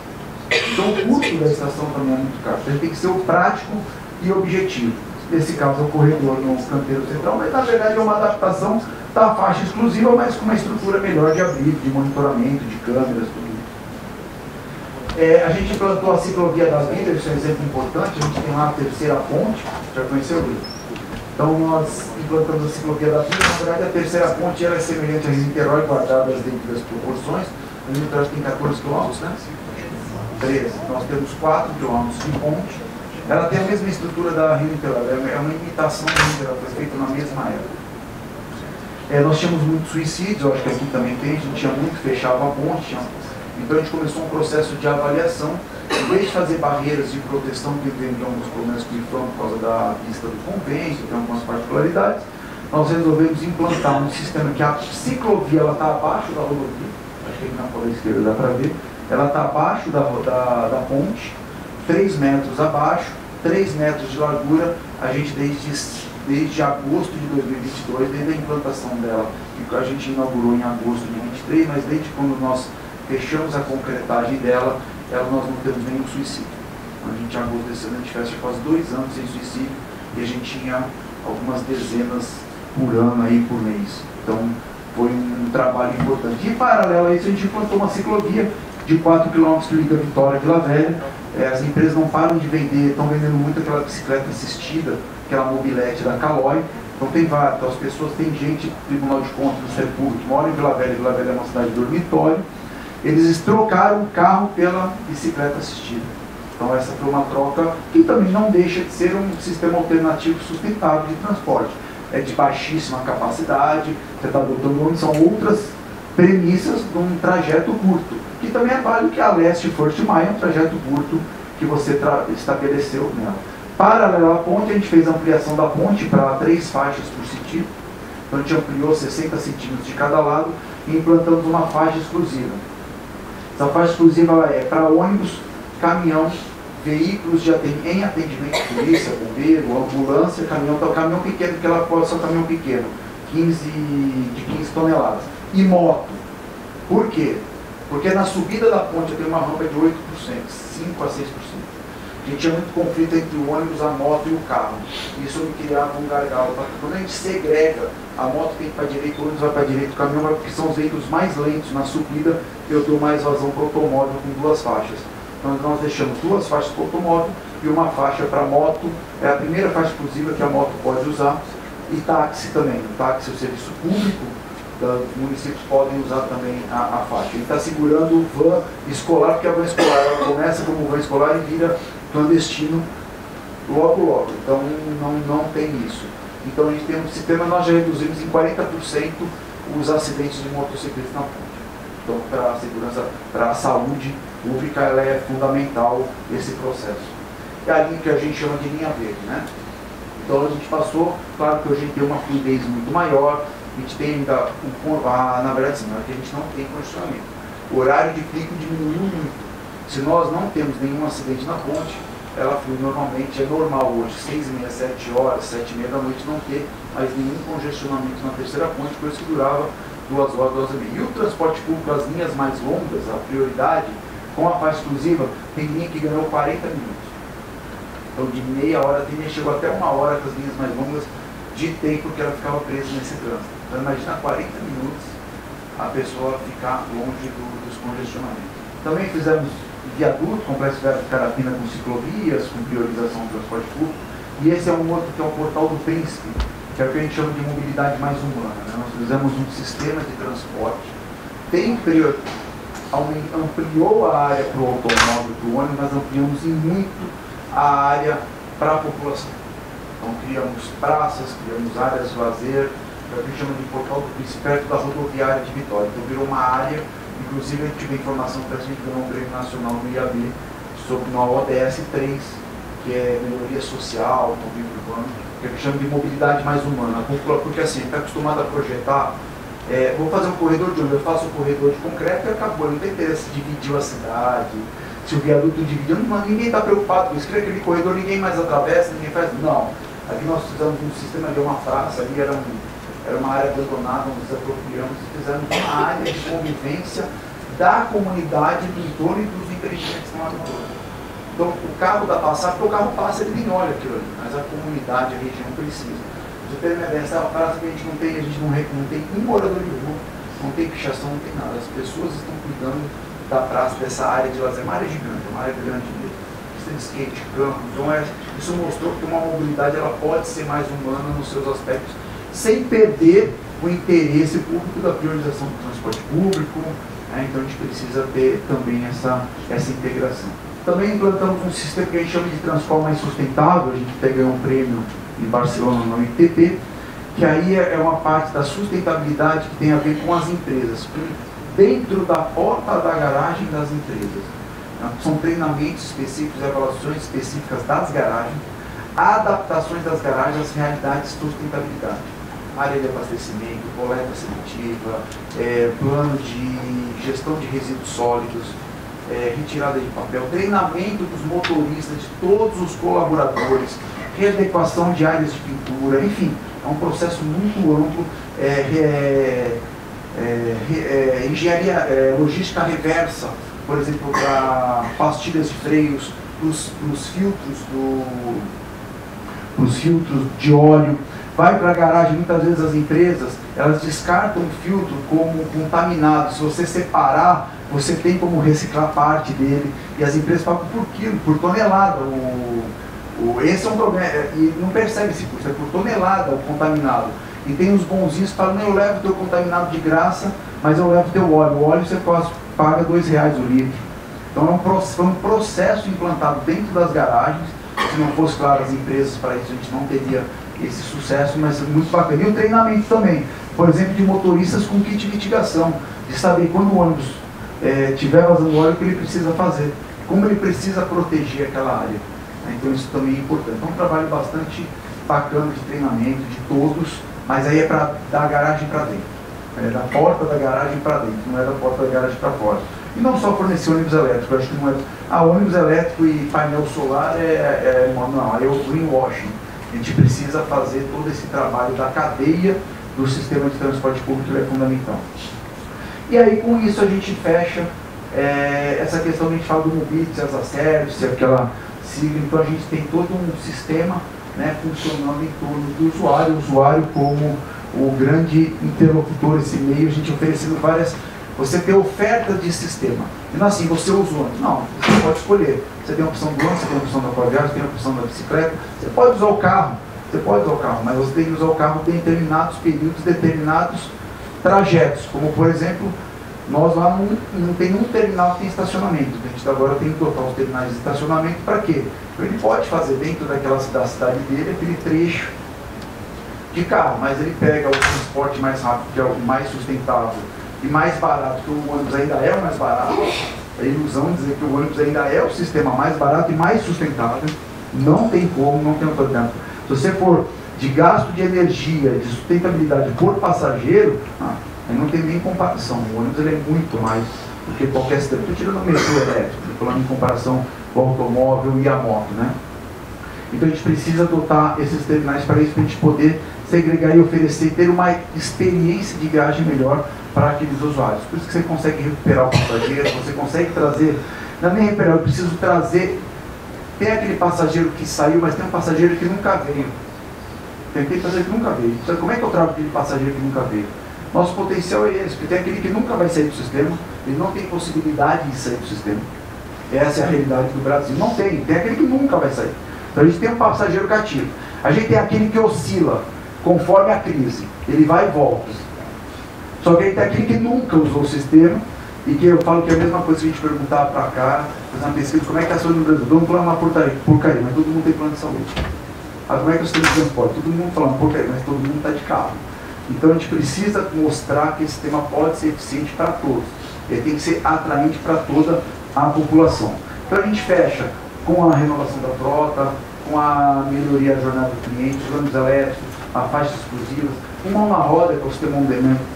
Então o custo da estação também é muito caro. Então, tem que ser o prático e objetivo. Nesse caso é o corredor no canteiro central, mas na verdade é uma adaptação da faixa exclusiva, mas com uma estrutura melhor de abrigo, de monitoramento, de câmeras, tudo isso. A gente implantou a ciclovia das Vidas, isso é um exemplo importante, a gente tem lá a terceira ponte, já conheceu, Bruno? Então nós implantamos a ciclovia da Vida, na verdade a terceira ponte ela é semelhante a Niterói, guardada as devidas proporções, a Niterói tem 14 km, né? 13, nós temos 4 km de ponte, ela tem a mesma estrutura da Rio Niterói, é uma imitação da Rio Niterói, foi feita na mesma época. Nós tínhamos muitos suicídios, eu acho que aqui também tem, a gente tinha muito, fechava a ponte, então a gente começou um processo de avaliação, em vez de fazer barreiras de proteção, que tem alguns problemas que foram por causa da pista do convênio, tem algumas particularidades, nós resolvemos implantar um sistema que a ciclovia está abaixo da rodovia, acho que aqui na ponta esquerda dá para ver, ela está abaixo da ponte, 3 metros abaixo, 3 metros de largura, a gente desde agosto de 2022, desde a implantação dela, que a gente inaugurou em agosto de 2023, mas desde quando nós fechamos a concretagem dela, nós não temos nenhum suicídio. A gente, em agosto desse ano, a gente fecha quase 2 anos sem suicídio, e a gente tinha algumas dezenas por ano aí por mês. Então, foi um trabalho importante. E, paralelo a isso, a gente implantou uma ciclovia de 4 km que liga Vitória a Vila Velha. As empresas não param de vender, estão vendendo muito aquela bicicleta assistida, aquela mobilete da Caloi. Então tem várias, então as pessoas, tem gente, Tribunal de Contas do Ministério Público, que mora em Vila Velha é uma cidade de dormitório, eles trocaram o carro pela bicicleta assistida. Então essa foi uma troca que também não deixa de ser um sistema alternativo sustentável de transporte. É de baixíssima capacidade, você está adotando, são outras premissas de um trajeto curto, que também é válido que a Leste First Mile é um trajeto curto que você estabeleceu nela. Paralelo à ponte, a gente fez a ampliação da ponte para 3 faixas por sentido, então a gente ampliou 60 centímetros de cada lado e implantamos uma faixa exclusiva. Essa faixa exclusiva é para ônibus, caminhão, veículos em atendimento, polícia, bombeiro, ambulância, caminhão pequeno, porque ela pode ser um caminhão pequeno, de 15 toneladas. E moto. Por quê? Porque na subida da ponte tem uma rampa de 8%, 5 a 6%. A gente tinha muito conflito entre o ônibus, a moto e o carro. Isso me criava um gargalo. Quando a gente segrega, a moto tem que ir para a direita, o ônibus vai para a direita, o caminhão vai, porque são os veículos mais lentos na subida, eu dou mais vazão para o automóvel com 2 faixas. Então nós deixamos 2 faixas para o automóvel e uma faixa para a moto. É a primeira faixa exclusiva que a moto pode usar. E táxi também. O táxi, o serviço público, os municípios podem usar também a faixa. Ele está segurando o van escolar, porque a van escolar ela começa como van escolar e vira clandestino logo. Então não tem isso. Então a gente tem um sistema, nós já reduzimos em 40% os acidentes de motociclistas na ponte. Então para a segurança, para a saúde pública, ela é fundamental esse processo. É a linha que a gente chama de linha verde, né? Então a gente passou, claro que hoje a gente tem uma fluidez muito maior, a gente tem ainda, na verdade sim, que a gente não tem condicionamento. O horário de pico diminuiu muito. Se nós não temos nenhum acidente na ponte, ela flui normalmente, é normal hoje, 6h30, 7 horas, 7h30 da noite, não ter mais nenhum congestionamento na terceira ponte, por isso que durava 2 horas, 2h30. E o transporte público, as linhas mais longas, a prioridade, com a faixa exclusiva, tem linha que ganhou 40 minutos. Então de meia hora, chegou até 1 hora com as linhas mais longas de tempo que ela ficava presa nesse trânsito. Então imagina 40 minutos a pessoa ficar longe dos congestionamentos. Também fizemos viaduto, complexo de Carapina com ciclovias, com priorização do transporte público. E esse é um outro que é o Portal do Príncipe, que é o que a gente chama de mobilidade mais humana, né? Nós fizemos um sistema de transporte, ampliou a área para o automóvel, para o ônibus, mas ampliamos em muito a área para a população. Então criamos praças, criamos áreas de lazer, que a gente chama de Portal do Príncipe, perto da rodoviária de Vitória. Então virou uma área, inclusive a gente tive informação que a gente ganhou um prêmio nacional no IAB sobre uma ODS 3, que é melhoria social, convívio urbano, que a gente chama de mobilidade mais humana. Porque assim, está acostumado a projetar, vou fazer um corredor de ônibus, eu faço um corredor de concreto e acabou, não tem interesse, dividiu a cidade. Se o viaduto dividiu, ninguém está preocupado com isso. Cria aquele corredor, ninguém mais atravessa, ninguém faz. Não. Ali nós fizemos um sistema de uma praça, ali era uma área abandonada, nós nos apropriamos e fizemos uma área de convivência da comunidade do entorno e dos empreendimentos que estão lá no entorno. Então o carro dá passar, porque o carro passa, ele nem olha aquilo ali, mas a comunidade, a região precisa. Você tem uma ideia, essa é uma praça que a gente não tem um morador de rua, não tem pichação, não tem nada. As pessoas estão cuidando da praça, dessa área de lazer, uma área gigante, uma área grande mesmo. Pista de skate, campo, então isso mostrou que uma mobilidade ela pode ser mais humana nos seus aspectos, sem perder o interesse público da priorização do transporte público, né? Então a gente precisa ter também essa integração. Também implantamos um sistema que a gente chama de transporte mais sustentável, a gente até ganhou um prêmio em Barcelona no ITP, que aí é uma parte da sustentabilidade que tem a ver com as empresas, dentro da porta da garagem das empresas. São treinamentos específicos, avaliações específicas das garagens, adaptações das garagens às realidades de sustentabilidade. Área de abastecimento, coleta seletiva, plano de gestão de resíduos sólidos, retirada de papel, treinamento dos motoristas, de todos os colaboradores, readequação de áreas de pintura, enfim, é um processo muito amplo, engenharia, logística reversa, por exemplo, para pastilhas de freios, os filtros de óleo. Vai para a garagem, muitas vezes as empresas, elas descartam o filtro como contaminado. Se você separar, você tem como reciclar parte dele, e as empresas pagam por quilo, por tonelada. Esse é um problema, e não percebe esse custo, é por tonelada o contaminado. E tem os bonzinhos que falam, eu levo o teu contaminado de graça, mas eu levo o teu óleo. O óleo você paga R$2 o litro. Então foi um processo implantado dentro das garagens. Se não fosse, claro, as empresas, para isso a gente não teria esse sucesso, mas muito bacana. E o treinamento também, por exemplo, de motoristas com kit de mitigação, de saber quando o ônibus estiver vazando óleo, o que ele precisa fazer, como ele precisa proteger aquela área. Então isso também é importante. Então um trabalho bastante bacana de treinamento de todos, mas aí é para da garagem para dentro, da porta da garagem para dentro, não é da porta da garagem para fora. E não só fornecer ônibus elétrico, eu acho que não é. Ônibus elétrico e painel solar não, aí é o greenwashing. A gente precisa fazer todo esse trabalho da cadeia do sistema de transporte público, que é fundamental. E aí com isso a gente fecha essa questão que a gente fala do mobility as a service, sigla. Então a gente tem todo um sistema, né, funcionando em torno do usuário, o usuário como o grande interlocutor, esse meio, a gente oferecendo várias... Você tem oferta de sistema. E não assim, você usa o ônibus. Não, você pode escolher. Você tem a opção do ônibus, você tem a opção da aquaviagem, você tem a opção da bicicleta. Você pode usar o carro, mas você tem que usar o carro em determinados períodos, determinados trajetos. Como, por exemplo, nós lá não tem um terminal que tem estacionamento. A gente agora tem que dotar os terminais de estacionamento para quê? Ele pode fazer dentro da cidade dele aquele trecho de carro, mas ele pega o transporte mais rápido, que é o mais sustentável e mais barato, que o ônibus ainda é o mais barato. É ilusão dizer que o ônibus ainda é o sistema mais barato e mais sustentável. Não tem como, não tem autoridade. Se você for de gasto de energia, de sustentabilidade por passageiro, aí não tem nem comparação. O ônibus ele é muito mais do que qualquer sistema. Estou tirando o metrô elétrico, falando em comparação com o automóvel e a moto, né? Então a gente precisa adotar esses terminais para isso, para a gente poder segregar e oferecer, ter uma experiência de viagem melhor para aqueles usuários. Por isso que você consegue recuperar o passageiro, você consegue trazer, não é nem recuperar, eu preciso trazer, tem aquele passageiro que saiu, mas tem um passageiro que nunca veio. Tem aquele passageiro que nunca veio. Então, como é que eu trago aquele passageiro que nunca veio? Nosso potencial é esse, porque tem aquele que nunca vai sair do sistema, ele não tem possibilidade de sair do sistema. Essa é a realidade do Brasil. Não tem aquele que nunca vai sair. Então a gente tem um passageiro cativo. A gente tem aquele que oscila conforme a crise. Ele vai e volta. Só que aí tem aquele que nunca usou o sistema e que eu falo que é a mesma coisa que a gente perguntar para cá, fazer uma pesquisa, como é que é a saúde no Brasil? Todo mundo falando uma porcaria, mas todo mundo tem plano de saúde. Como é que é o sistema de transporte? Todo mundo falando porcaria, mas todo mundo está de carro. Então a gente precisa mostrar que esse sistema pode ser eficiente para todos. Ele tem que ser atraente para toda a população. Então a gente fecha com a renovação da frota, com a melhoria da jornada do cliente, os ônibus elétricos, a faixas exclusivas, uma mão na roda, que é o sistema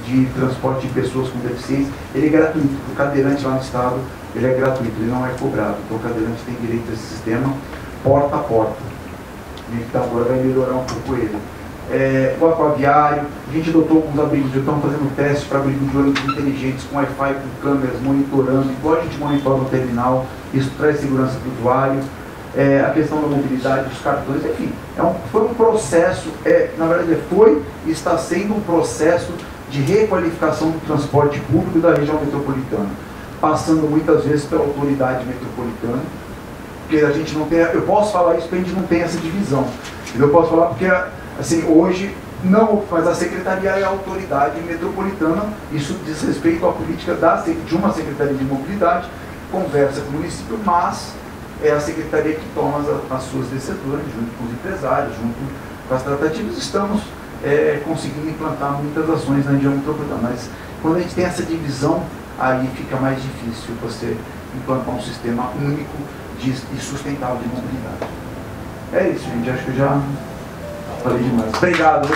de transporte de pessoas com deficiência. Ele é gratuito. O cadeirante lá no estado, ele é gratuito, ele não é cobrado. Então o cadeirante tem direito a esse sistema porta a porta. Então agora vai melhorar um pouco ele. O aquaviário, a gente adotou alguns abrigos, já estamos fazendo testes para abrigos de ônibus inteligentes, com Wi-Fi, com câmeras, monitorando, igual a gente monitora no terminal, isso traz segurança para o usuário. A questão da mobilidade dos cartões, enfim, foi um processo, na verdade foi e está sendo um processo de requalificação do transporte público da região metropolitana, passando muitas vezes pela autoridade metropolitana, porque a gente não tem, eu posso falar isso porque a gente não tem essa divisão, eu posso falar porque, assim, hoje, não, mas a secretaria é a autoridade metropolitana, isso diz respeito à política de uma secretaria de mobilidade, conversa com o município, mas é a secretaria que toma as suas decisões, junto com os empresários, junto com as tratativas. Estamos conseguindo implantar muitas ações na região metropolitana, mas quando a gente tem essa divisão, aí fica mais difícil você implantar um sistema único e sustentável de mobilidade. É isso, gente, acho que eu já falei demais. Obrigado.